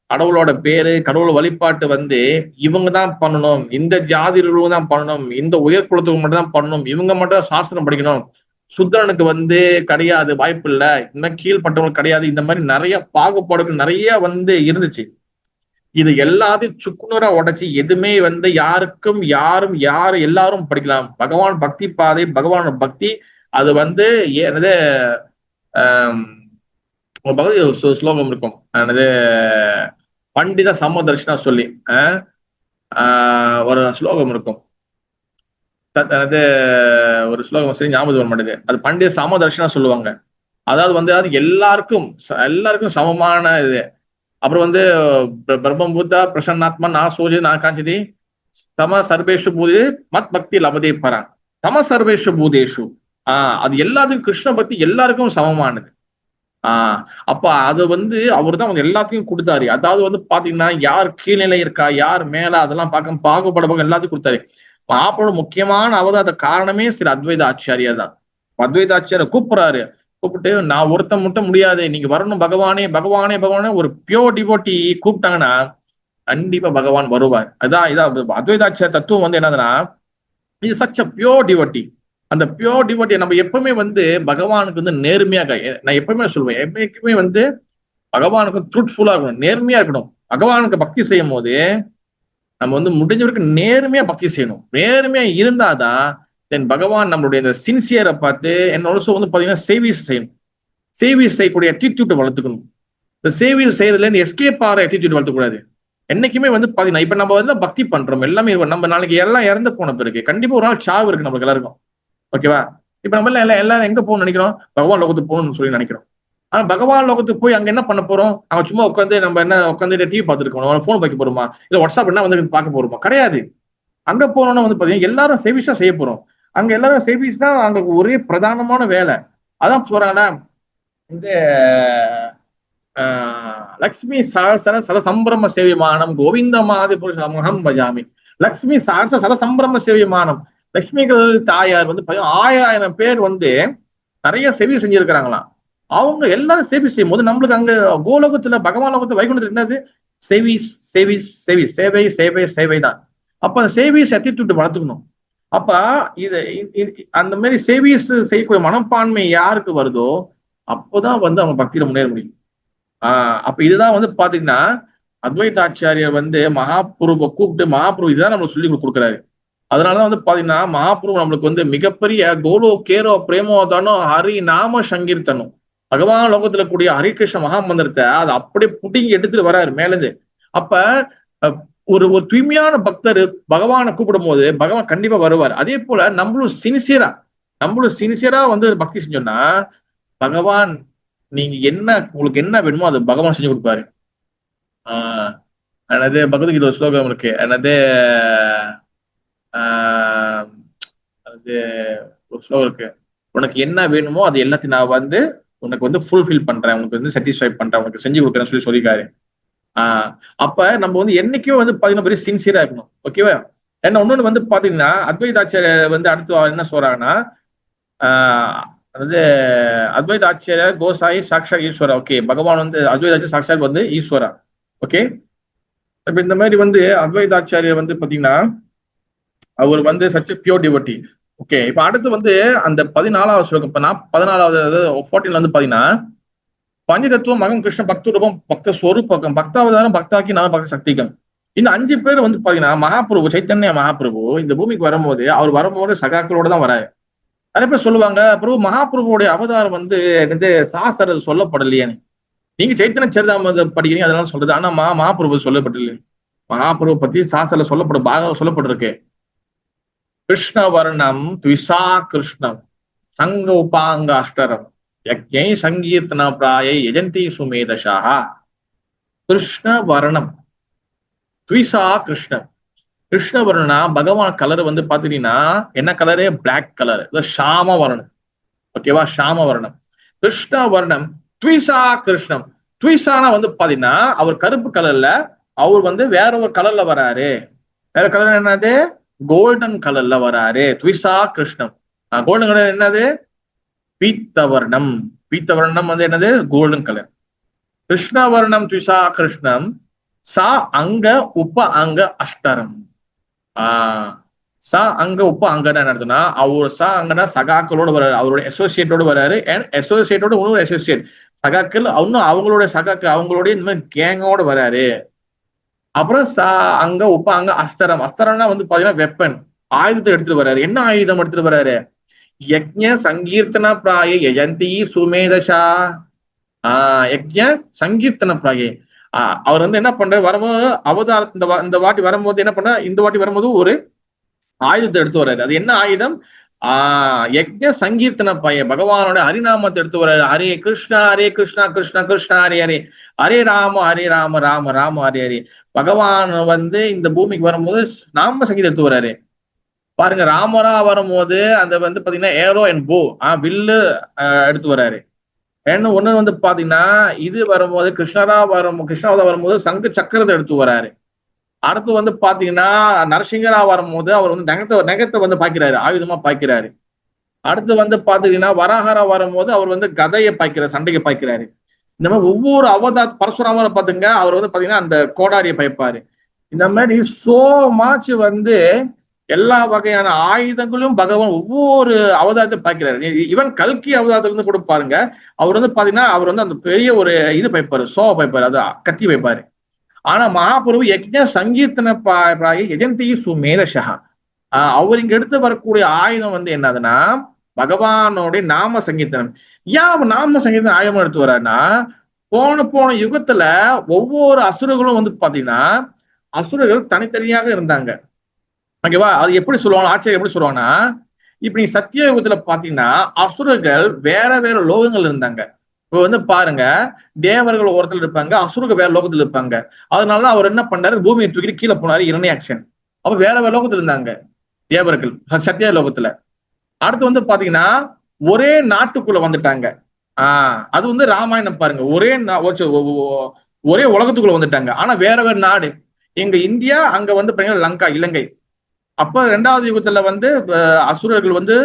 கடவுளோட பேரு, கடவுள் வழிபாட்டு வந்து இவங்க தான் பண்ணணும், இந்த ஜாதிகளும் தான் பண்ணணும், இந்த உயர் குலத்துக்கு மட்டும் தான் பண்ணணும், இவங்க மட்டும் சாஸ்திரம் படிக்கணும், சுத்திரனுக்கு வந்து கிடையாது, வாய்ப்பு இல்லை, இந்த மாதிரி கீழ்பட்டவங்களுக்கு கிடையாது, இந்த மாதிரி நிறைய பாகுபாடுகள் நிறைய வந்து இருந்துச்சு. இது எல்லாத்தையும் சுக்குநூறா உடைச்சு எதுவுமே வந்து யாருக்கும் எல்லாரும் படிக்கலாம். பகவான் பக்தி பாதை, பகவான் பக்தி அது வந்து என்னது பகவதி ஸ்லோகம் இருக்கும், என்னது பண்டித சமதர்ஷனா சொல்லி ஒரு ஸ்லோகம் இருக்கும். அதாவது ஒரு ஸ்லோகம் சரி ஞாபகம் வர மாட்டேது. அது பண்டித சமதர்ஷனா சொல்லுவாங்க. அதாவது வந்து அது எல்லாருக்கும் சமமான இது. அப்புறம் வந்து பிரம்ம புத்தா பிரசன்னாத்மா நான் சூரிய நான் காஞ்சிதி சம சர்வேஷு பூதே மத் பக்தி லபதே பரான் சம சர்வேஷு பூதேஷு. அது எல்லாத்துக்கும் கிருஷ்ண பக்தி எல்லாருக்கும் சமமானது. அப்ப அது வந்து அவர் தான் வந்து எல்லாத்தையும் கொடுத்தாரு. அதாவது வந்து பாத்தீங்கன்னா யார் கீழ்நிலை இருக்கா யார் மேல அதெல்லாம் பாகுபட எல்லாத்தையும் கொடுத்தாரு. மாப்போட முக்கியமான அவதார காரணமே சில அத்வைத ஆச்சாரியார் தான். அத்வைத ஆச்சாரியர் கூப்பிடுறாரு, கூப்பிட்டு நான் ஒருத்தன் மட்டும் முடியாது, நீங்க வரணும் பகவானே பகவானே பகவானே ஒரு பியோர் டிவோட்டி கூப்பிட்டாங்கன்னா கண்டிப்பா பகவான் வருவார். இதான் அத்வைதாச்சாரிய தத்துவம் வந்து என்னதுன்னா இது சச் அ பியோர் டிவோட்டி. அந்த பியோர் டிவோட்டி நம்ம எப்பவுமே வந்து பகவானுக்கு வந்து நேர்மையாக, நான் எப்பவுமே சொல்லுவேன், எப்பவுமே வந்து பகவானுக்கு ட்ரூத்ஃபுல்லா இருக்கணும், நேர்மையா இருக்கணும். பகவானுக்கு பக்தி செய்யும் போது நம்ம வந்து முடிஞ்ச வரைக்கும் நேர்மையா பக்தி செய்யணும். நேர்மையா இருந்தாதான் தென் பகவான் நம்மளுடைய இந்த சின்சியரை பார்த்து என்னோட வந்து பாத்தீங்கன்னா சேவிஸ் செய்யணும். சேவிஸ் செய்யக்கூடிய அட்டிடியூட்டை வளர்த்துக்கணும். இந்த சேவிஸ் செய்யறதுல இருந்து எஸ்கேப் ஆகிற அட்டிடியூட் வளர்த்துக்கூடாது. என்னைக்குமே வந்து பாத்தீங்கன்னா இப்ப நம்ம வந்து பக்தி பண்றோம் எல்லாமே, நம்ம நாளைக்கு எல்லாம் இறந்து போன பிறகு கண்டிப்பா ஒரு நாள் சாவு இருக்கு நம்மளுக்கு எல்லாருக்கும். ஓகேவா? இப்ப நம்ம எல்லாரும் எங்க போகணும்னு நினைக்கிறோம்? பகவான் லோகத்துக்கு போகணும்னு சொல்லி நினைக்கிறோம். ஆனா பகவான் லோகத்துக்கு போய் அங்க என்ன பண்ண போறோம்? அங்க சும்மா உட்காந்து நம்ம என்ன உட்காந்து டிவி பார்த்துருக்கோம், போன் வைக்க போறோமா, இல்ல வாட்ஸ்அப் என்ன வந்து பார்க்க போறோமா? கிடையாது. அங்க போனோம்னா வந்து பாத்தீங்கன்னா எல்லாரும் சேவிஸா செய்ய போறோம். அங்க எல்லாரும் சேவிஸ் தான் அங்க ஒரே பிரதானமான வேலை. அதான் சொல்றாங்கன்னா இந்த லக்ஷ்மி சகசர சலசம்பிரம சேவிமானம் கோவிந்த மாதிரி புருஷம் பஜாமி. லக்ஷ்மி சகசர சலசம்பிரம சேவிமானம். லட்சுமிகள் தாயார் வந்து 1000 பேர் வந்து நிறைய சேவை செஞ்சிருக்கிறாங்களாம். அவங்க எல்லாரும் சேவை செய்யும் போது நம்மளுக்கு அங்க கோலோகத்துல பகவான் லோகத்துல வைகுண்டத்துல என்னது சேவை சேவை சேவை சேவை சேவை சேவை தான். அப்ப அந்த சேவையை சத்தியத்துட்டு வளர்த்துக்கணும். அப்ப இது அந்த மாதிரி சேவிஸ் செய்யக்கூடிய மனப்பான்மை யாருக்கு வருதோ அப்போதான் வந்து அவங்க பக்தியில முன்னேற முடியும். அப்ப இதுதான் வந்து பாத்தீங்கன்னா அத்வைதாச்சாரியர் வந்து மகாபுருவை கூப்பிட்டு மகாபுரு இதுதான் நம்மளுக்கு சொல்லி கொடுக்குறாரு. அதனாலதான் வந்து பாத்தீங்கன்னா மகாபுரு நம்மளுக்கு வந்து மிகப்பெரிய கோலோ கேரோ பிரேமோதானோ ஹரி நாம சங்கீர்த்தனும் பகவான் லோகத்துல கூடிய ஹரிகிருஷ்ண மகாமந்திரத்தை அதை அப்படியே புட்டிங்கி எடுத்துட்டு வராரு மேலேந்து. அப்ப ஒரு தூய்மையான பக்தர் பகவானை கூப்பிடும் போது பகவான் கண்டிப்பா வருவார். அதே போல நம்மளும் சின்சியரா வந்து பக்தி செஞ்சோம்னா பகவான் நீங்க உங்களுக்கு என்ன வேணுமோ அது பகவான் செஞ்சு கொடுப்பாரு. எனது பகவத்கீதை ஸ்லோகம் இருக்கு, எனது ஒரு ஸ்லோகம் இருக்கு, உனக்கு என்ன வேணுமோ அது எல்லாத்தையும் நான் வந்து உனக்கு வந்து ஃபுல்ஃபில் பண்றேன், உனக்கு வந்து சாட்டிஸ்ஃபை பண்றேன், உனக்கு செஞ்சு கொடுக்குறேன்னு சொல்லியிருக்காரு. அப்ப நம்ம வந்து என்னைக்கும் வந்து பாத்தீங்கன்னா பெரிய சின்சியரா இருக்கணும். ஓகேவா? ஏன்னா இன்னொன்னு வந்து பாத்தீங்கன்னா அத்வைதாச்சாரியர் வந்து அடுத்து என்ன சொல்றாங்கன்னா அதாவது அத்வைதாச்சாரியர் கோசாயி சாக்ஷா ஈஸ்வரா. ஓகே, பகவான் வந்து அத்வைதாச்சாரிய சாக்ஷாத் வந்து ஈஸ்வரா. ஓகே, இப்ப இந்த மாதிரி வந்து அத்வைதாச்சாரியர் வந்து பாத்தீங்கன்னா அவர் வந்து சச் பியூர் டிவோட்டி. ஓகே, இப்ப அடுத்து வந்து அந்த 14வது ஸ்லோகம், இப்ப 14வது 14 வந்து பாத்தீங்கன்னா பஞ்சதத்துவம் மகம் கிருஷ்ண பக்த ரூபம் பக்த ஸ்வரூபகம் பக்தாவதாரம் பக்தாக்கி நவ பக்த சக்திகம். இந்த 5 பேர் வந்து பாத்தீங்கன்னா மகாபிரபு சைத்தன்ய மகாபிரபு இந்த பூமிக்கு வரும்போது அவர் வரும்போது சகாக்களோட தான் வராரு. நிறைய பேர் சொல்லுவாங்க பிரபு மகாபிரபுடைய அவதாரம் வந்து சாஸ்திரம் சொல்லப்படலையேன்னு. நீங்க சைத்தன்ய சரிதாம படிக்கிறீங்க அதெல்லாம் சொல்றது, ஆனா மகாபிரபு சொல்லப்படலையே. மகாபிரபு பத்தி சாஸ்திரம் சொல்லப்பட்டிருக்கு. கிருஷ்ண வர்ணம் துவிசா கிருஷ்ணம் சங்க உபாங்க அஷ்டரம் யஜ்ஞை சங்கீர்த்தன பிராயை யஜந்தி சுமேதஷாஹ. கிருஷ்ண வர்ணம் துவிசா கிருஷ்ணம். கிருஷ்ண வர்ணனா பகவான் கலர் வந்து பாத்தீங்கன்னா என்ன கலரு? பிளாக் கலர், ஷாம வர்ணம். ஓகேவா? ஷாம வர்ணம். கிருஷ்ண வர்ணம் துவிசா கிருஷ்ணம். துவிசானா வந்து பாத்தீங்கன்னா அவர் கருப்பு கலர்ல, அவர் வந்து வேற ஒரு கலர்ல வராரு. வேற கலர் என்னது? கோல்டன் கலர்ல வராரு. துவிசா கிருஷ்ணம். கோல்டன் கலர் என்னது? பீத்தவர்ணம். பீத்தவர்ணம் வந்து என்னது? Golden colour. கிருஷ்ணவர்ணம் துவிசா கிருஷ்ணம் சா அங்க உப அங்க அஷ்டரம். சா அங்க உப்ப அங்கன்னா என்ன அர்த்தம்னா அவர் சா அங்கன்னா சகாக்களோட வர்றாரு, அவரோட அசோசியேட்டோட வர்றாரு. அண்ட் அசோசியேட்டோட இன்னொரு அசோசியேட் சகாக்கள் இன்னும் அவங்களோட சகாக்கள் அவங்களோட இந்த மாதிரி கேங்கோட வராரு. அப்புறம் அங்க உப்பாங்க அஸ்திரம். அஸ்திரம்னா வந்து பாத்தீங்கன்னா வெப்பன், ஆயுதத்தை எடுத்துட்டு வர்றாரு. என்ன ஆயுதம் எடுத்துட்டு வர்றாரு? யஜ்ஞ சங்கீர்த்தன பிராய யஜந்தி சுமேதஷா. யஜ்ஞ சங்கீர்த்தன பிராயே. அவர் வந்து என்ன பண்றாரு வரும்போது அவதார இந்த வாட்டி வரும்போது என்ன பண்ற, இந்த வாட்டி வரும்போது ஒரு ஆயுதத்தை எடுத்து வர்றாரு. அது என்ன ஆயுதம்? யஜ்ஞ சங்கீர்த்தன பைய பகவானோட ஹரிநாமத்தை எடுத்து வர்றாரு. ஹரே கிருஷ்ணா கிருஷ்ணா கிருஷ்ணா ஹரே ஹரே, ஹரே ராம ராம ராம ஹரே ஹரே. பகவான் வந்து இந்த பூமிக்கு வரும்போது நாம சங்கீதம் எடுத்து வர்றாரு. பாருங்க, ராமரா வரும்போது அந்த வந்து பாத்தீங்கன்னா ஏரோ அண்ட் போ, வில்லு எடுத்து வர்றாரு. ஒண்ணு வந்து பாத்தீங்கன்னா இது வரும்போது கிருஷ்ணாவதா வரும்போது சங்கு சக்கரத்தை எடுத்து வர்றாரு. அடுத்து வந்து பாத்தீங்கன்னா நரசிங்கரா வரும்போது அவர் வந்து நெகத்தை வந்து பாய்க்கிறாரு, ஆயுதமா பாய்க்கிறாரு. அடுத்து வந்து பாத்தீங்கன்னா வராகரா வரும்போது அவர் வந்து கதையை பாய்க்கிறார், சண்டையை பாய்க்கிறாரு. இந்த மாதிரி ஒவ்வொரு பரசுராமரை பாத்துங்க, அவர் வந்து பாத்தீங்கன்னா அந்த கோடாரியை பாய்ப்பாரு. இந்த மாதிரி சோ மச் வந்து எல்லா வகையான ஆயுதங்களும் பகவான் ஒவ்வொரு அவதாரத்தை பாய்க்கிறாரு. ஈவன் கல்கி அவதாரத்துல இருந்து கூட பாருங்க, அவர் வந்து பாத்தீங்கன்னா அவர் வந்து அந்த பெரிய ஒரு இது பைப்பாரு, சோவை பைப்பாரு, அது கத்தி வைப்பாரு. ஆனா மகாபிரபு யஜ்ஞ சங்கீர்த்தன யஜந்தி சுமேதஷா. அவர் இங்க எடுத்து வரக்கூடிய ஆயுதம் வந்து என்னதுன்னா பகவானோடைய நாம சங்கீர்த்தனம். ஏன் நாம சங்கீர்த்தனம் ஆயுதம் எடுத்து வர்றாருன்னா, போன யுகத்துல ஒவ்வொரு அசுரர்களும் வந்து பாத்தீங்கன்னா அசுரர்கள் தனித்தனியாக இருந்தாங்க. ஓகேவா? அது எப்படி சொல்லுவாங்க, ஆச்சரியம் எப்படி சொல்லுவாங்கன்னா, இப்ப நீ சத்திய யுகத்துல பாத்தீங்கன்னா அசுரர்கள் வேற வேற லோகங்கள் இருந்தாங்க. இப்ப வந்து பாருங்க, தேவர்கள் ஓரத்துல இருப்பாங்க, அசுரர்கள் வேற லோகத்துல இருப்பாங்க. அதனாலதான் அவர் என்ன பண்ணாரு, பூமியை தூக்கிட்டு கீழே போனாரு, இரண்யாக்ஷன். அப்ப வேற வேற லோகத்துல இருந்தாங்க தேவர்கள் சத்திய லோகத்துல. அடுத்து வந்து பாத்தீங்கன்னா ஒரே நாட்டுக்குள்ள வந்துட்டாங்க. அது வந்து ராமாயணம் பாருங்க, ஒரே உலகத்துக்குள்ள வந்துட்டாங்க. ஆனா வேற வேற நாடு. எங்க இந்தியா, அங்க வந்து பாத்தீங்கன்னா லங்கா, இலங்கை. அப்ப ரெண்டாவது யுகத்துல வந்து அசுரர்கள் வந்து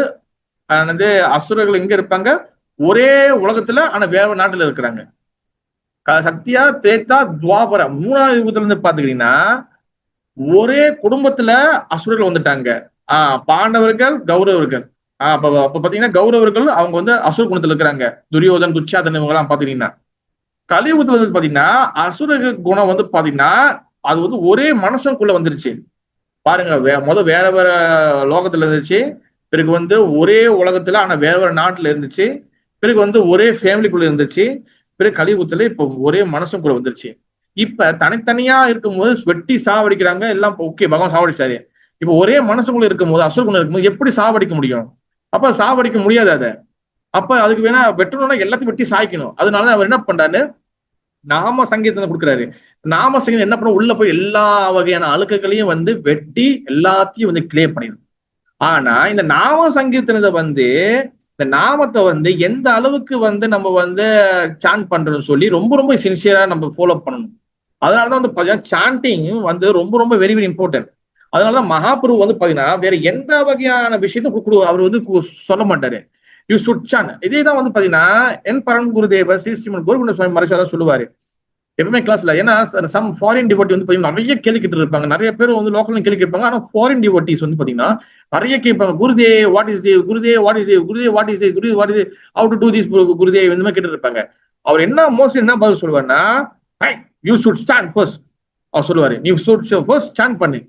அசுரர்கள் எங்க இருப்பாங்க, ஒரே உலகத்துல ஆனா வேற நாட்டுல இருக்கிறாங்க. சத்யா திரேதா துவாபரம் மூணாவது யுகத்துல இருந்து பாத்துக்கிட்டீங்கன்னா ஒரே குடும்பத்துல அசுரர்கள் வந்துட்டாங்க. பாண்டவர்கள் கௌரவர்கள். அப்ப பாத்தீங்கன்னா கௌரவர்கள் அவங்க வந்து அசுர குணத்துல இருக்கிறாங்க, துரியோதன் துச்சாதன் இவங்க எல்லாம் பாத்தீங்கன்னா. கலியுகத்துல வந்து பாத்தீங்கன்னா அசுர குணம் வந்து பாத்தீங்கன்னா அது வந்து ஒரே மனுஷனுக்குள்ள வந்துருச்சு. பாருங்க, வேற வேற லோகத்துல இருந்துச்சு, பிறகு வந்து ஒரே உலகத்துல ஆனா வேற வேற நாட்டுல இருந்துச்சு, பிறகு வந்து ஒரே ஃபேமிலிக்குள்ள இருந்துச்சு, பிறகு கலியுகத்துல இப்ப ஒரே மனுஷனுக்குள்ள வந்துருச்சு. இப்ப தனித்தனியா இருக்கும்போது வெட்டி சாவடிக்கிறாங்க எல்லாம். ஓகே, பகவான் சாவடிச்சாரு. இப்ப ஒரே மனுஷனுக்குள்ள இருக்கும்போது அசுரகுணம் இருக்கும்போது எப்படி சாவடிக்க முடியும்? அப்ப சாவடிக்க முடியாது. அதை அப்ப அதுக்கு வேணா வெட்டணும்னா எல்லாத்தையும் வெட்டி சாய்க்கணும். அதனால அவர் என்ன பண்றாரு, நாம சங்கீதத்தை கொடுக்குறாரு. நாம சங்கீதம் என்ன பண்ண, உள்ள போய் எல்லா வகையான அழுக்குகளையும் வந்து வெட்டி எல்லாத்தையும் வந்து கிளியர் பண்ணிடும். ஆனா இந்த நாம சங்கீர்த்தனத்தை வந்து இந்த நாமத்தை வந்து எந்த அளவுக்கு வந்து நம்ம வந்து சாண்ட் பண்றோம்னு சொல்லி ரொம்ப ரொம்ப சின்சியரா நம்ம ஃபாலோ பண்ணணும். அதனாலதான் வந்து பாத்தீங்கன்னா சாண்டிங் வந்து ரொம்ப ரொம்ப வெரி வெரி இம்பார்ட்டன்ட். அதனாலதான் மகாபிரபு வந்து பாத்தீங்கன்னா வேற எந்த வகையான விஷயத்த அவர் வந்து சொல்ல மாட்டாரு. You should shun. இதேதான் வந்து பாத்தீங்கன்னா என் பரன் குருதேவ ஸ்ரீ ஸ்ரீமன் கோவிந்த சுவாமி மறைச்சாதான் சொல்லுவாரு எப்பவுமே கிளாஸ்ல. ஏன்னா சம் ஃபாரின் டிவோட்டி வந்து பாத்தீங்கன்னா நிறைய கேள்விக்கிட்டு இருப்பாங்க, நிறைய பேர் வந்து லோக்கல் கேள்வி கேட்பாங்க. ஆனா ஃபாரின் டிவோட்டிஸ் வந்து பாத்தீங்கன்னா நிறைய கேட்பாங்க, குருதே வாட் இஸ் தேவ், குருதே வாட் இஸ் தேவ், குருதே வாட் இஸ் தேவ், Gurudev what is how to do this Gurudev, இந்த மாதிரி கேட்டு இருப்பாங்க. அவர் என்ன மோஸ்ட்லி என்ன பதில் சொல்லுவாருன்னா, யூ ஷுட் ஸ்டாண்ட் ஃபர்ஸ்ட். அவர் சொல்லுவாரு, நீ ஃபர்ஸ்ட் சாண்ட் பண்ணு,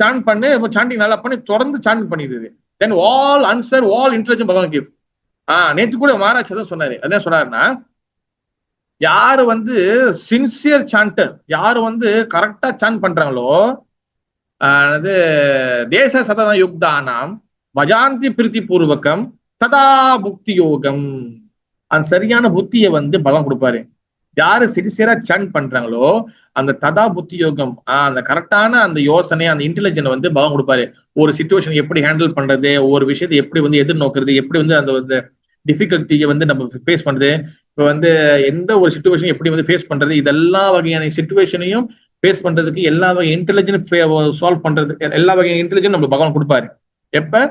சாண்ட் பண்ணு, சாண்டிங் நல்லா பண்ணி தொடர்ந்து சாண்ட் பண்ணிடுது, then all answer all intelligent Bhagavan give. நேற்று கூட மகாராஜ் தான் சொன்னாரு. என்ன சொன்னாருன்னா, யாரு வந்து சின்சியர் சாண்டர், யாரு வந்து கரெக்டா சாண்ட் பண்றாங்களோ, அது தேச சதா யுக்தானாம் பஜாந்தி பிரீத்தி பூர்வகம் ததா புக்தி யோகம். அந்த சரியான புத்தியை வந்து பகவான் கொடுப்பாரு. யாரு சின்சியரா சாண்ட் பண்றாங்களோ அந்த ததா புத்தி யோகம், அந்த கரெக்டான அந்த யோசனை, அந்த இன்டெலிஜென்ட் வந்து பகவான் கொடுப்பாரு. ஒரு சிச்சுவேஷன் எப்படி ஹேண்டில் பண்றது, ஒரு விஷயத்தை எப்படி வந்து எதிர்நோக்குறது, எப்படி வந்து அந்த டிஃபிகல்ட்டியை வந்து நம்ம ஃபேஸ் பண்றது, இப்போ வந்து எந்த ஒரு சிச்சுவேஷன் எப்படி வந்து ஃபேஸ் பண்றது, இதெல்லா வகையான சிச்சுவேஷனையும் ஃபேஸ் பண்றதுக்கு எல்லா வகை இன்டெலிஜென்ட் சால்வ் பண்றதுக்கு எல்லா வகையான இன்டெலிஜென்ட் நம்ம பகவான் கொடுப்பாரு. எப்ப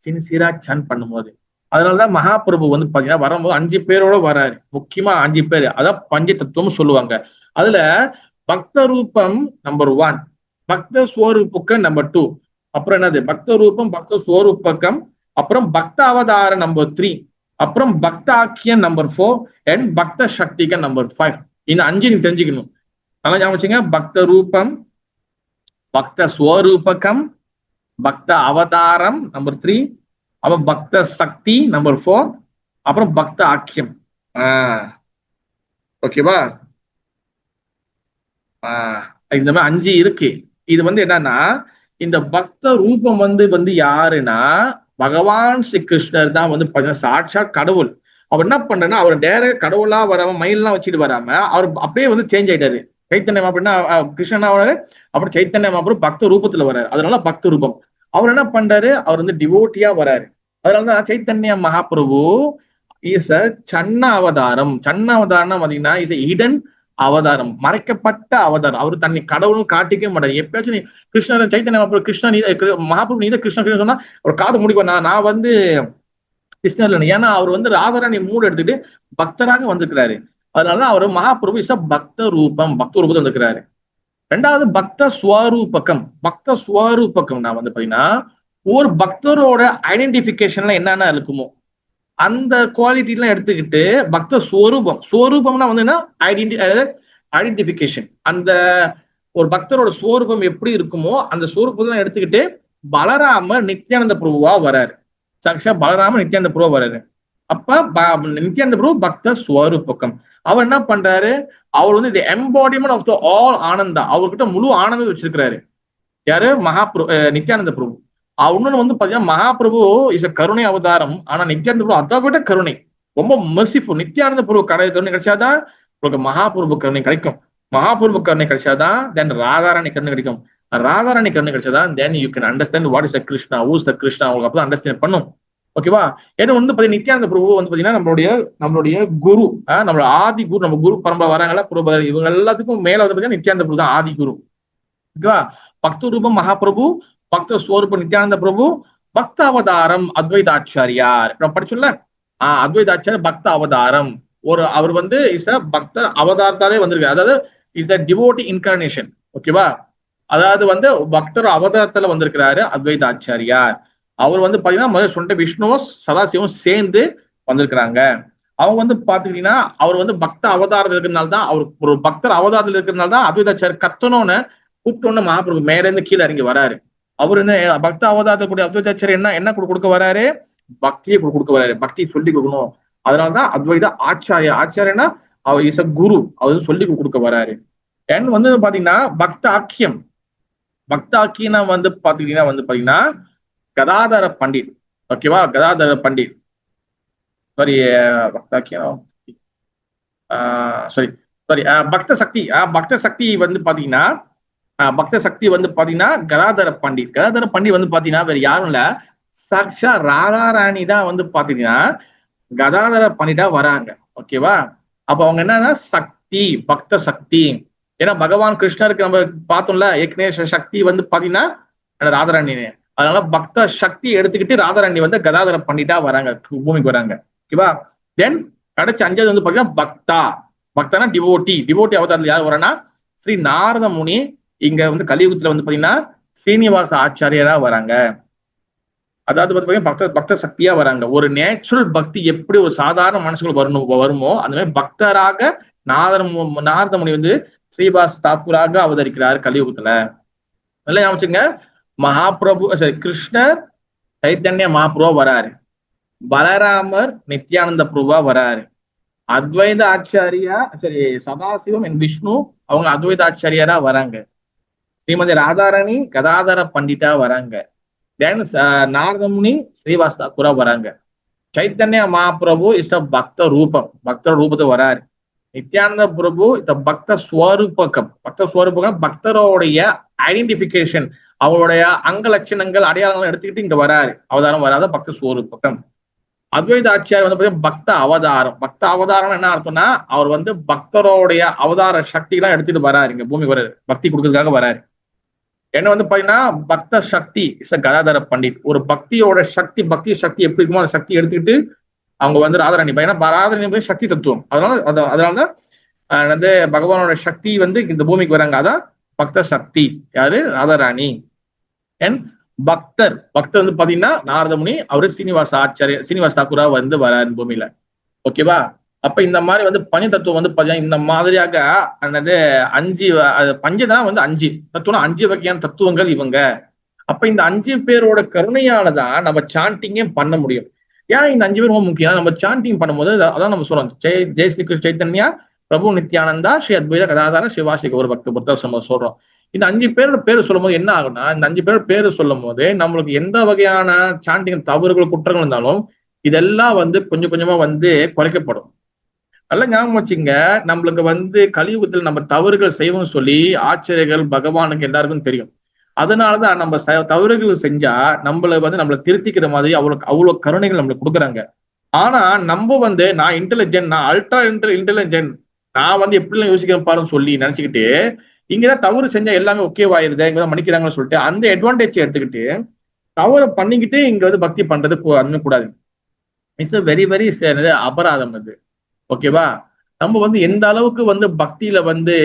சின்சியரா சாண்ட் பண்ணும்போது. அதனாலதான் மகாபிரபு வந்து பாத்தீங்கன்னா வரும்போது 5 பேரோட வராரு. முக்கியமா 5 பேர், அதான் பஞ்ச தத்துவம் சொல்லுவாங்க. அதுல பக்த ரூபம் நம்பர் 1, பக்த ஸ்வரூபக்கம் நம்பர் 2, அப்புறம் என்னது பக்த ரூபம் பக்த ஸ்வரூபக்கம், அப்புறம் பக்த அவதார நம்பர் 3, அப்புறம் பக்தாக்கியம் நம்பர் 4 அண்ட் பக்த சக்திகம் நம்பர் 5. இந்த 5 நீங்க தெரிஞ்சுக்கணும். நல்லா ஞாபகம் வச்சுங்க. பக்த ரூபம் பக்த ஸ்வரூபகம், பக்த அவதாரம் நம்பர் 3, அப்புறம் பக்த சக்தி நம்பர் 4, அப்புறம் பக்த ஆக்கியம். ஓகேவா? இந்த மாதிரி 5 இருக்கு. இது வந்து என்னன்னா, இந்த பக்த ரூபம் வந்து யாருன்னா பகவான் ஸ்ரீ கிருஷ்ணர் தான் வந்து சாட்சாத் கடவுள். அவர் என்ன பண்றேன்னா, அவர் டேரக்ட் கடவுளா வராம மயிலெல்லாம் வச்சுட்டு வராம அவர் அப்படியே வந்து சேஞ்ச் ஆயிட்டாரு. சைத்தன்யம் அப்படின்னா கிருஷ்ணனா வராரு, அப்புறம் சைத்தன்யம் அப்புறம் பக்த ரூபத்துல வர்றாரு. அதனால பக்த ரூபம். அவர் என்ன பண்றாரு, அவர் வந்து டிவோட்டியா வராரு. அதனாலதான் சைத்தன்ய மகாபிரபு இஸ் அ சன்ன அவதாரம். சன்ன அவதாரம்னா பாத்தீங்கன்னா இஸ் ஹிடன் அவதாரம், மறைக்கப்பட்ட அவதாரம். அவரு தன்னை கடவுளும் காட்டிக்கவே மாட்டாரு. எப்பயாச்சும் நீ கிருஷ்ணர் சைத்தன்யம் அப்புறம் கிருஷ்ணன் மகாபிரபு நீதான் கிருஷ்ணன் சொன்னா ஒரு காது முடிக்கும், நான் வந்து கிருஷ்ணர் இல்லை. ஏன்னா அவர் வந்து ராதாராணி மூடு எடுத்துட்டு பக்தராக வந்திருக்கிறாரு. அதனாலதான் அவர் மகாபிரபு இஸ் பக்த ரூபம், பக்த ரூபத்தை வந்திருக்கிறாரு. ரெண்டாவது பக்த ஸ்வரூபகம். பக்த ஸ்வரூபகம் நான் வந்து பாத்தீங்கன்னா ஒரு பக்தரோட ஐடென்டிபிகேஷன்ல என்னென்ன இருக்குமோ அந்த குவாலிட்டி எல்லாம் எடுத்துக்கிட்டு பக்த ஸ்வரூபம். ஸ்வரூபம்னா வந்து ஐடென்டிபிகேஷன். அந்த ஒரு பக்தரோட ஸ்வரூபம் எப்படி இருக்குமோ அந்த ஸ்வரூபத்தை எடுத்துக்கிட்டு பலராமர் நித்யானந்த பிரபுவா வராரு. சாட்சா பலராமர் நித்யானந்த பிரபுவா வராரு. அப்ப நித்யானந்த பிரபு பக்த ஸ்வரூபகம். அவர் என்ன பண்றாரு, அவர் வந்து the embodiment of the all Ananda. அவர்கிட்ட முழு ஆனந்தம் வச்சிருக்கிறாரு. யாரு? நித்யானந்த பிரபு. இன்னொன்னு வந்து பாத்தீங்கன்னா மகாபிரபு இஸ் கருணை அவதாரம். ஆனா நித்யானந்த பிரபு அதை விட கருணை, ரொம்ப மெர்சிஃபுல். நித்யானந்த பிரபு கருணை கிடைச்சாதான் உங்களுக்கு மகாபிரபு கருணை கிடைக்கும். மகாபிரபு கருணை கிடைச்சாதான் தென் ராதாராணி கருணை கிடைக்கும். ராதாராணி கருணை கிடைச்சாதான் then you can understand what is the Krishna, who is the Krishna. உங்களுக்கு அப்பதான் அண்டர்ஸ்டாண்ட் பண்ணும். ஓகேவா? ஏன்னா வந்து பாத்தீங்கன்னா நித்யானந்த பிரபு வந்து பாத்தீங்கன்னா நம்மளுடைய குரு, நம்மளோட ஆதி குரு. நம்ம குரு பரம்பரை வராங்களா பிரபு, இவங்க எல்லாத்துக்கும் மேல வந்து பாத்தீங்கன்னா நித்யானந்த பிரபு தான் ஆதி குரு. ஓகேவா? பக்த ரூபம் மகாபிரபு, பக்த ஸ்வரூப நித்யானந்த பிரபு, பக்த அவதாரம் அத்வைதாச்சாரியார். நம்ம படிச்சோம்ல, அத்வைதாச்சாரியர் பக்த அவதாரம். அவர் வந்து இஸ் அ பக்த அவதாரத்தாலே வந்திருக்கு. அதாவது இஸ் அ டிவோட்டி இன்கார்னேஷன். ஓகேவா? அதாவது வந்து பக்தர் அவதாரத்துல வந்திருக்கிறாரு அத்வைதாச்சாரியார். அவர் வந்து பாத்தீங்கன்னா முதல்ல சொன்ன விஷ்ணுவும் சதாசிவம் சேர்ந்து வந்திருக்கிறாங்க. அவங்க வந்து பாத்துக்கிட்டீங்கன்னா அவர் வந்து பக்த அவதாரத்தில் இருக்கிறதுனால தான், அவர் ஒரு பக்தர் அவதாரத்தில் இருக்கிறதுனால தான் அத்வைதாச்சாரியர் கத்தனோன்னு கூப்பிட்டோன்னு மகாபிரபு மேல இருந்து கீழே இறங்கி வராரு. அவர் என்ன பக்த அவதாரக்கூடிய அத்வைதாச்சாரியர் என்ன கொடுக்க வராரு, பக்தியை கொடுக்க வராரு. பக்தியை சொல்லி கொடுக்கணும். அதனாலதான் அத்வைத ஆச்சாரியா. ஆச்சாரியனா அவர் இஸ் அ குரு, அவர் சொல்லி கொடுக்க வராரு. அண்ட் வந்து பாத்தீங்கன்னா பக்த ஆக்கியம். பக்த ஆக்கியனா வந்து பாத்தீங்கன்னா கதாதர பண்டிட். ஓகேவா? கதாதர பண்டிட். சாரி, பக்தாக்கியம் பக்த சக்தி. பக்த சக்தி வந்து பாத்தீங்கன்னா கதாதர பண்டிட். கதாதர பண்டிட் வந்து பாத்தீங்கன்னா வேற யாரும் இல்ல, சாக்ஷா ராதாராணி தான் வந்து பாத்தீங்கன்னா கதாதர பண்டிட்டா வராங்க. ஓகேவா? அப்ப அவங்க என்னன்னா சக்தி, பக்த சக்தி. ஏன்னா பகவான் கிருஷ்ணருக்கு நம்ம பார்த்தோம்ல ஏற்கனவே சக்தி வந்து பாத்தீங்கன்னா ராதாராணி. அதனால பக்த சக்தி எடுத்துக்கிட்டு ராதாராணி வந்து கதாதர பண்டிட்டா வராங்க, பூமிக்கு வராங்க. ஓகேவா? தென் கடைசி 5வது வந்து பாத்தீங்கன்னா பக்தா. பக்தானா டிவோட்டி. டிவோட்டி அவதாரத்துல யார் வரனா, ஸ்ரீ நாரத முனி. இங்க வந்து கலியுகத்துல வந்து பாத்தீங்கன்னா ஸ்ரீனிவாச ஆச்சாரியரா வராங்க. அதாவது பாத்தீங்கன்னா பக்த சக்தியா வராங்க. ஒரு நேச்சுரல் பக்தி எப்படி ஒரு சாதாரண மனுஷங்களுக்கு வருமோ அந்த மாதிரி பக்தராக நாரத முனி வந்து ஸ்ரீவாஸ் தாக்கூராக அவதரிக்கிறார் கலியுகத்துல. நல்லா ஞாபகம், மகாபிரபு கிருஷ்ணர் சைத்தன்ய மகாபிரபு வராரு, பலராமர் நித்யானந்த பிரபுவா வராரு, அத்வைத ஆச்சாரியா சதாசிவம் என் விஷ்ணு அவங்க அத்வைத ஆச்சாரியாரா வராங்க, ஸ்ரீமதி ராதாராணி கதாதர பண்டிட்டா வராங்க, தென் நாரதமுனி ஸ்ரீவாஸ் தாக்கூரா வராங்க, சைத்தன்ய மகாபிரபு இஸ் அ பக்த ரூபம், பக்த ரூபத்தை வராரு, நித்யானந்த பிரபு இந்த பக்த ஸ்வரூபகம். பக்த ஸ்வரூபகம் பக்தரோடைய ஐடென்டிபிகேஷன், அவருடைய அங்க லட்சணங்கள் அடையாளங்கள் எடுத்துக்கிட்டு இங்க வராரு. அவதாரம் வராத பக்த ஸ்வரூபகம். அத்வைத ஆச்சாரியர் வந்து பாத்தீங்கன்னா பக்த அவதாரம். பக்த அவதாரம் என்ன அர்த்தம்னா அவர் வந்து பக்தரோடைய அவதார சக்தி எல்லாம் எடுத்துட்டு வராரு, இங்க பூமி வராரு, பக்தி கொடுக்கறதுக்காக வராரு. என்ன வந்து பாத்தீங்கன்னா பக்த சக்தி இஸ் கதாதர பண்டிட். ஒரு பக்தியோட சக்தி, பக்தி சக்தி எப்படி இருக்குமோ அந்த சக்தி எடுத்துக்கிட்டு அவங்க வந்து ராதாராணி. ஏன்னா ராதாராணி சக்தி தத்துவம். அதனாலதான் வந்து பகவானோட சக்தி வந்து இந்த பூமிக்கு வராங்க. அதான் பக்த சக்தி. யாரு? ராதாராணி. அண்ட் பக்தர் வந்து பாத்தீங்கன்னா நாரதமுனி, அவரு சீனிவாச தாக்கூரா வந்து வராரு பூமியில. ஓகேவா? அப்ப இந்த மாதிரி வந்து பஞ்ச தத்துவம் வந்து பாத்தீங்கன்னா இந்த மாதிரியாக என்னது 5 பஞ்சதான் வந்து 5 தத்துவம், 5 வகையான தத்துவங்கள் இவங்க. அப்ப இந்த 5 பேரோட கருணையாலதான் நம்ம சாண்டிங்கே பண்ண முடியும். ஏன் இந்த 5 பேர் ரொம்ப முக்கியம்? நம்ம சாண்டிங் பண்ணும்போது அதான் நம்ம சொல்றோம், ஜெய் ஸ்ரீ கிருஷ்ண சைத்தன்யா, பிரபு நித்யானந்தா, ஸ்ரீ அத்வைத கதாதார, சிவாஸ்ரீ கௌர பக்த புத்தர் நம்ம சொல்றோம். இந்த 5 பேரோட பேரு சொல்லும் போது என்ன ஆகும்னா, இந்த 5 பேரோட பேரு சொல்லும் போது நம்மளுக்கு எந்த வகையான சாண்டிங் தவறுகள் குற்றங்கள் இருந்தாலும் இதெல்லாம் வந்து கொஞ்சம் கொஞ்சமா வந்து குறைக்கப்படும். நல்ல ஞாபகம் வச்சுங்க, நம்மளுக்கு வந்து கலியுகத்தில் நம்ம தவறுகள் செய்வோம்னு சொல்லி ஆச்சரியர்கள் பகவானுக்கு எல்லாருக்கும் தெரியும். அதனாலதான் நம்ம தவறுகள் செஞ்சா நம்மளை திருத்திக்கிற மாதிரி அவ்வளவு கருணைகள் நம்மளுக்கு கொடுக்குறாங்க. ஆனா நம்ம வந்து நான் இன்டெலிஜென்ட், நான் அல்ட்ரா இன்டெலிஜென்ட், நான் வந்து எப்படிலாம் யோசிக்கிறேன் பாருன்னு சொல்லி நினைச்சுக்கிட்டு இங்கதான் தவறு செஞ்சா எல்லாமே ஓகேவாயிருது, இங்கதான் மன்னிக்கிறாங்கன்னு சொல்லிட்டு அந்த அட்வான்டேஜ் எடுத்துக்கிட்டு தவறை பண்ணிக்கிட்டு இங்க வந்து பக்தி பண்றது கூடாது. இட்ஸ் வெரி வெரி அபராதம் அது. ஓகேவா? நம்ம வந்து எந்த அளவுக்கு வந்து பக்தியில வந்து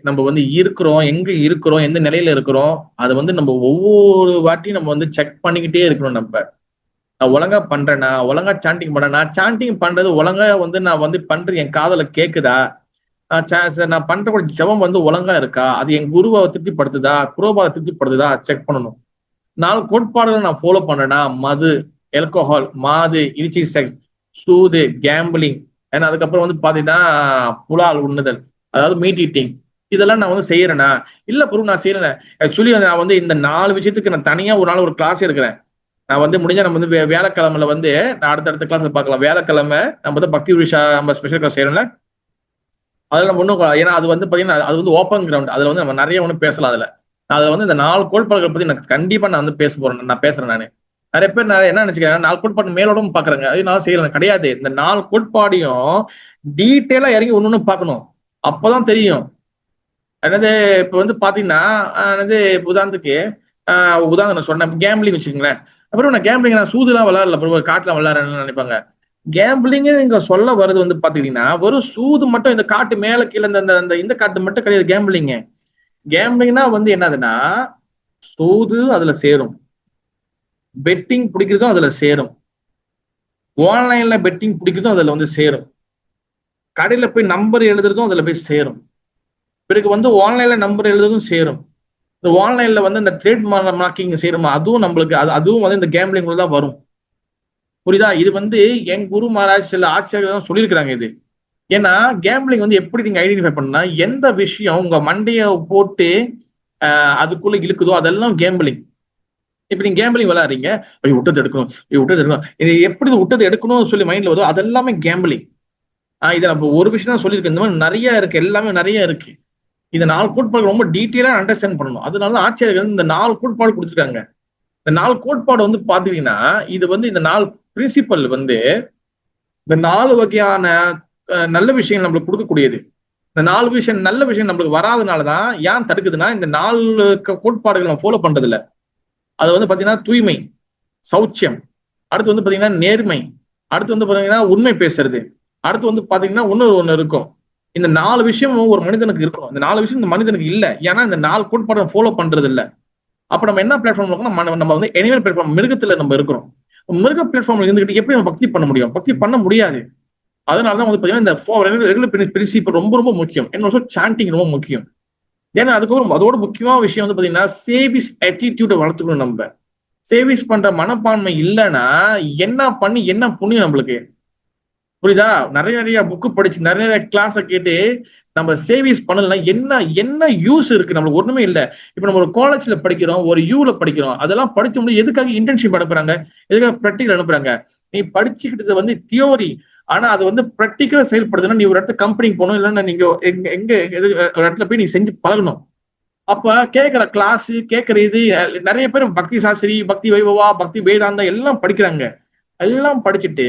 நம்ம வந்து இருக்கிறோம், எங்க இருக்கிறோம், எந்த நிலையில இருக்கிறோம், அதை வந்து நம்ம ஒவ்வொரு வாட்டியும் நம்ம வந்து செக் பண்ணிக்கிட்டே இருக்கணும். நான் ஒழுங்கா பண்றேனா, ஒழுங்கா சாண்டிங் பண்றேனா, சாண்டிங் பண்றது ஒழுங்கா வந்து நான் வந்து பண்றது என் காதுல கேக்குதா, நான் பண்ற ஜபம் வந்து ஒழுங்கா இருக்கா, அது என் குருவை திருப்திப்படுத்துதா, குரோபாவை திருப்திப்படுத்துதா செக் பண்ணணும். 4 கோட்பாடுகளை நான் ஃபாலோ பண்றேன்னா, மது, ஆல்கோஹால், மாது, இனிச்சி செக்ஸ், சூது, கேம்பிளிங், ஏன்னா அதுக்கப்புறம் வந்து பாத்தீங்கன்னா புலால் உண்ணுதல், அதாவது மீட் ஈட்டிங், இதெல்லாம் நான் வந்து செய்யறேனா? இல்ல ப்ரூ நான் செய்யறேன். ஆக்சுவலி நான் வந்து இந்த 4 விஷயத்துக்கு நான் தனியா ஒரு நாள் ஒரு கிளாஸ் எடுக்கிறேன். நான் வந்து முடிஞ்சா நம்ம வந்து வியாழக்கிழமையில வந்து நான் அடுத்த கிளாஸ்ல பார்க்கலாம். வியாழக்கிழமை நம்ம வந்து பக்தி உரிஷா நம்ம ஸ்பெஷல் கிளாஸ் செய்யறோம்ல, அதுல நம்ம ஒன்றும், ஏன்னா அது வந்து பாத்தீங்கன்னா அது வந்து ஓப்பன் கிரவுண்ட், அதுல வந்து நம்ம நிறைய ஒன்றும் பேசலாம். அதுல வந்து இந்த 4 கோட்பாடுகள் பத்தி எனக்கு கண்டிப்பா நான் வந்து பேச போறேன். நான் பேசுறேன். நானு நிறைய பேர் நான் என்ன நினைச்சுக்கிறேன், 4 கோட்பாடு மேலோட பாக்குறாங்க, அது நான் செய்யறேன் கிடையாது. இந்த 4 கோட்பாடையும் டீட்டெயிலா இறங்கி ஒண்ணு பார்க்கணும், அப்பதான் தெரியும். அதாவது இப்ப வந்து பாத்தீங்கன்னா உதாரணத்துக்கு உதாரணம் சொன்னேன், கேம்பிளிங் வச்சுக்கோங்களேன். அப்புறம் நான் கேம்பிளிங் நான் சூதுலாம் விளையாடல, அப்புறம் காட்டுல விளையாடுறேன்னு நினைப்பாங்க. கேம்பிளிங் இங்க சொல்ல வருது வந்து பாத்தீங்கன்னா வெறும் சூது மட்டும், இந்த காட்டு மேல கீழே இந்த காட்டு மட்டும் கிடையாது கேம்பிளிங். கேம்பிளிங்னா வந்து என்னதுன்னா, சூது அதுல சேரும், பெட்டிங் பிடிக்கிறதும் அதுல சேரும், ஆன்லைன்ல பெட்டிங் பிடிக்கிறதும் அதுல வந்து சேரும், கடையில போய் நம்பர் எழுதுறதும் அதுல போய் சேரும், பிறகு வந்து ஆன்லைன்ல நம்பர் எழுதுறதும் சேரும், இந்த ஆன்லைன்ல வந்து இந்த ட்ரேட் மார்க்கிங் சேரும், அதுவும் நம்மளுக்கு அதுவும் வந்து இந்த கேம்பிளிங் தான் வரும். புரியுதா? இது வந்து என் குரு மகாராஜ் சில ஆச்சாரியர் தான் சொல்லியிருக்கிறாங்க இது. ஏன்னா கேம்பிளிங் வந்து எப்படி நீங்க ஐடென்டிஃபை பண்ணா, எந்த விஷயம் உங்க மண்டைய போட்டு அதுக்குள்ள இழுக்குதோ அதெல்லாம் கேம்பிளிங். இப்ப நீங்க கேம்பிளிங் விளையாடுறீங்க, விட்டது எடுக்கணும், விட்டது எடுக்கணும், இது எப்படி விட்டது எடுக்கணும்னு சொல்லி மைண்ட்ல வருதோ அதெல்லாமே கேம்பிளிங். இதை நம்ம ஒரு விஷயம் தான் சொல்லியிருக்கேன், இந்த மாதிரி நிறைய இருக்கு, எல்லாமே நிறைய இருக்கு. இந்த 4 கோட்பாடு ரொம்ப டீட்டெயிலா அண்டர்ஸ்டாண்ட் பண்ணணும். அதனால ஆச்சாரியர்கள் இந்த 4 கோட்பாடு கொடுத்துருக்காங்க. இந்த 4 கோட்பாடு வந்து பாத்தீங்கன்னா இது வந்து இந்த 4 பிரின்சிபல் வந்து இந்த 4 வகையான நல்ல விஷயம் நம்மளுக்கு கொடுக்கக்கூடியது. இந்த 4 விஷயம் நல்ல விஷயம் நம்மளுக்கு வராதனாலதான் ஏன் தடுக்குதுன்னா, இந்த 4 கோட்பாடுகள் நம்ம ஃபாலோ பண்றது இல்ல. அது வந்து பாத்தீங்கன்னா தூய்மை, சௌச்சியம், அடுத்து வந்து பாத்தீங்கன்னா நேர்மை, அடுத்து வந்து பாத்தீங்கன்னா உண்மை பேசுறது, அடுத்து வந்து பாத்தீங்கன்னா ஒண்ணு இருக்கும். இந்த 4 விஷயமும் ஒரு மனிதனுக்கு இருக்கும். இந்த 4 விஷயம் இந்த மனிதனுக்கு இல்ல, ஏன்னா இந்த 4 கோட்பாடு ஃபாலோ பண்றது இல்ல. அப்ப நம்ம என்ன பிளாட்ஃபார்ம் இருக்கோம், நம்ம வந்து அனிமல் பிளாட்ஃபார்ம், மிருகத்துல நம்ம இருக்கிறோம். மிருக பிளாட்ஃபார்ம்ல இருந்துகிட்டு எப்படி நம்ம பக்தி பண்ண முடியும்? பக்தி பண்ண முடியாது. அதனாலதான் வந்து பாத்தீங்கன்னா இந்த ரெகுலர் பிரின்சிபல் ரொம்ப ரொம்ப முக்கியம். என்ன சாண்டிங் ரொம்ப முக்கியம். ஏன்னா அதோட முக்கியமான விஷயம் வந்து பாத்தீங்கன்னா சேவிஸ் ஆட்டிடியூட வளர்த்துக்கணும். நம்ம சேவிஸ் பண்ற மனப்பான்மை இல்லைன்னா என்ன பண்ணி என்ன புண்ணியம் நம்மளுக்கு? புரியுதா? நிறைய புக்கு படிச்சு நிறைய கிளாஸ கேட்டு நம்ம சேவிஸ் பண்ணலாம், என்ன யூஸ் இருக்கு? நம்மளுக்கு ஒண்ணுமே இல்லை. இப்ப நம்ம ஒரு காலேஜ்ல படிக்கிறோம், ஒரு யூல படிக்கிறோம், அதெல்லாம் படிச்ச முடியும் எதுக்காக இன்டர்ன்ஷிப் அனுப்புறாங்க, எதுக்காக ப்ராக்டிகல் அனுப்புறாங்க? நீ படிச்சுக்கிட்டது வந்து தியோரி, ஆனா அது வந்து ப்ராக்டிக்கலா செயல்படுதுன்னா நீ ஒரு இடத்துல கம்பெனிக்கு போகணும், இல்லைன்னா நீங்க எங்க ஒரு இடத்துல போய் நீ செஞ்சு பழகணும். அப்ப கேட்கிற கிளாஸ் கேட்கிற இது நிறைய பேர் பக்தி சாஸ்திரி, பக்தி வைபவா, பக்தி வேதாந்தா எல்லாம் படிக்கிறாங்க. எல்லாம் படிச்சுட்டு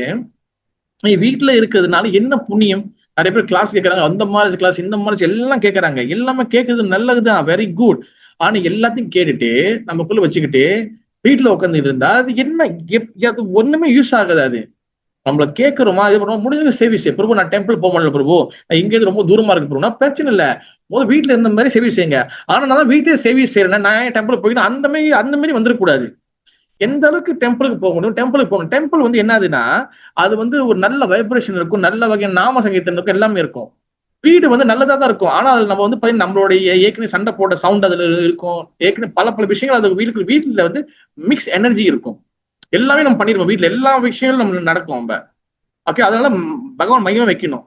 நீ வீட்டுல இருக்கிறதுனால என்ன புண்ணியம்? நிறைய பேர் கிளாஸ் கேட்கறாங்க, அந்த மாதிரி கிளாஸ் இந்த மாதிரி எல்லாம் கேட்கறாங்க. எல்லாமே கேட்கறது நல்லதுதான், வெரி குட். ஆனா எல்லாத்தையும் கேட்டுட்டு நமக்குள்ள வச்சுக்கிட்டு வீட்டுல உட்காந்து இருந்தா அது என்ன, அது ஒண்ணுமே யூஸ் ஆகுது. அது நம்மள கேட்கிறோமா, இது பண்ணுவோம், முடிஞ்ச சேவிஸ். பிரபு நான் டெம்பிள் போக முடியல பிரபு, இங்க இருந்து ரொம்ப தூரமா இருக்கு பிரபுனா பிரச்சனை இல்ல, முதல்ல வீட்டுல இருந்த மாதிரி சேவிஸ் செய்யுங்க. ஆனா நான் வீட்டுல சேவிஸ் செய்யறேன், நான் டெம்பிள் போயிட்டு அந்த மாதிரி வந்துடக்கூடாது. எந்த அளவுக்கு டெம்பிளுக்கு போக முடியும், டெம்பிளுக்கு போகணும். டெம்பிள் வந்து என்னதுன்னா, அது வந்து ஒரு நல்ல வைப்ரேஷன் இருக்கும், நல்ல வகையான நாம சங்கீதம் இருக்கும், எல்லாமே இருக்கும். வீடு வந்து நல்லதா தான் இருக்கும். ஆனா அது நம்ம வந்து பாத்தீங்கன்னா நம்மளுடைய ஏற்கனவே சண்டை போட்ட சவுண்ட் அதுல இருக்கும். ஏற்கனவே பல விஷயங்கள் அது வீட்டுல வந்து மிக்ஸ் எனர்ஜி இருக்கும். எல்லாமே நம்ம பண்ணிருப்போம். வீட்டுல எல்லா விஷயங்களும் நம்ம நடக்கும். நம்ம ஓகே, அதனால பகவான் மையம் வைக்கணும்.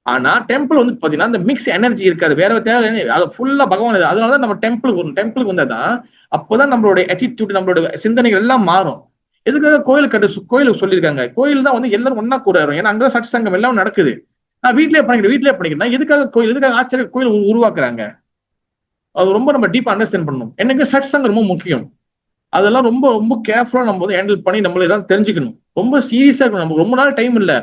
ஆனா டெம்பிள் வந்து பாத்தீங்கன்னா அந்த மிக்ஸ் எனர்ஜி இருக்காது, வேற தேவை, அது ஃபுல்லா பகவான். அதனாலதான் நம்ம டெம்பிளுக்கு வரும். டெம்பிளுக்கு வந்தாதான் அப்போதான் நம்மளுடைய அட்டிடியூட், நம்மளோட சிந்தனைகள் எல்லாம் மாறும். எதுக்காக கோயிலுக்கு சொல்லியிருக்காங்க? கோயில் தான் வந்து எல்லாரும் ஒன்னா கூறாரு. ஏன்னா அங்கதான் சட் சங்கம் எல்லாம் நடக்குது. நான் வீட்லயே பண்ணிக்கிறேன். எதுக்காக ஆச்சரிய கோயில் உருவாக்குறாங்க? அது ரொம்ப நம்ம டீப்பா அண்டர்ஸ்டாண்ட் பண்ணணும். எனக்கு சட் சங்கம் ரொம்ப முக்கியம். அதெல்லாம் ரொம்ப ரொம்ப கேர்ஃபுல்லா நம்ம வந்து ஹேண்டில் பண்ணி நம்மள எதாவது தெரிஞ்சுக்கணும். ரொம்ப சீரியஸா இருக்கணும். நமக்கு ரொம்ப நாள் டைம் இல்ல,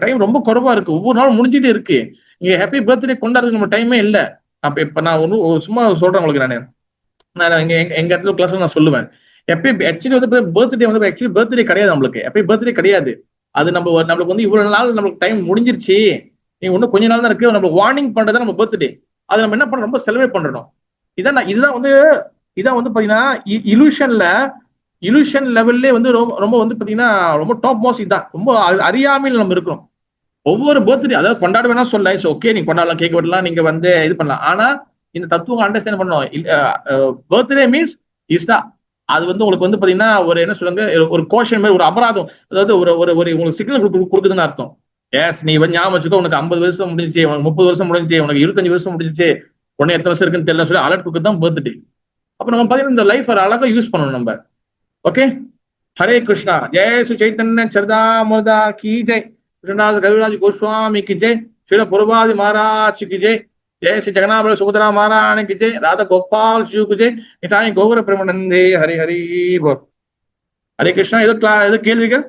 டைம் ரொம்ப குறைவா இருக்கு. ஒவ்வொரு நாளும் முடிஞ்சிட்டே இருக்கு. இங்க ஹாப்பி பர்த்டே கொண்டாடுறதுக்கு நம்ம டைமே இல்ல. அப்ப இப்ப நான் சும்மா சொல்றேன் உங்களுக்கு. நான் எங்க இடத்துல கிளாஸ்ல நான் சொல்லுவேன், ஆக்சுவலி வந்து பர்த்டே வந்து ஆக்சுவலி பர்த்டே கிடையாது நம்மளுக்கு. ஹாப்பி பர்த்டே கிடையாது. அது நம்மளுக்கு வந்து இவ்வளவு நாள் நம்மளுக்கு டைம் முடிஞ்சிருச்சு, நீங்க இன்னும் கொஞ்ச நாள் தான் இருக்கு, நம்மளுக்கு வார்னிங் பண்றதா நம்ம பர்த்டே. அதை நம்ம என்ன பண்றோம்? ரொம்ப செலிப்ரேட் பண்றோம். இதான் வந்து பாத்தீங்கன்னா இலூஷன் லெவல்லே வந்து ரொம்ப வந்து பாத்தீங்கன்னா ரொம்ப டாப் மோஸ்ட். இதான் ரொம்ப அறியாமையில் நம்ம இருக்கிறோம். ஒவ்வொரு பர்த்டே அதாவது கொண்டாட வேணா சொல்ல, ஓகே நீங்க கொண்டாடலாம், கேக் வெட்டலாம், நீங்க வந்து இது பண்ணலாம். ஆனா இந்த தத்துவம் அண்டர்ஸ்டாண்ட் பண்ணணும். பர்த்டே மீன்ஸ் இஸ்தா. அது வந்து உங்களுக்கு வந்து பாத்தீங்கன்னா ஒரு என்ன சொல்லுங்க, ஒரு கோஷன் மாதிரி, ஒரு அபராதம். அதாவது ஒரு ஒரு ஒரு உங்களுக்கு சிக்னல் கொடுக்குதுன்னு அர்த்தம். எஸ், நீ வந்து ஞாபகம் வச்சுக்கோ, உனக்கு 50 வருஷம் முடிஞ்சிச்சு, உனக்கு 30 வருஷம் முடிஞ்சிச்சு, உனக்கு 25 வருஷம் முடிஞ்சிச்சு, உடனே எத்தனை வருஷம் இருக்குன்னு தெரியல சொல்லி அலர்ட் கொடுக்குறது தான் பர்த்டே. அப்ப நம்ம பாத்தீங்கன்னா இந்த லைஃப் அழகா யூஸ் பண்ணணும் நம்ம. ஓகே, ஹரே கிருஷ்ணா. ஜெய் ஸ்ரீ சைத்தன்ய சரிதாமிர்தா கி ஜெய். कृष्णदास कविराज गोस्वामी की जय. श्रील प्रभुपाद महाराज की जय. जय श्री जगन्नाथ बलदेव सुभद्रा महारानी की जय. राधा गोपाल शिव की जय. निताई गौर प्रेमानंदे. हरि हरि बोल. हरे कृष्णा. இது கேள்விகள்?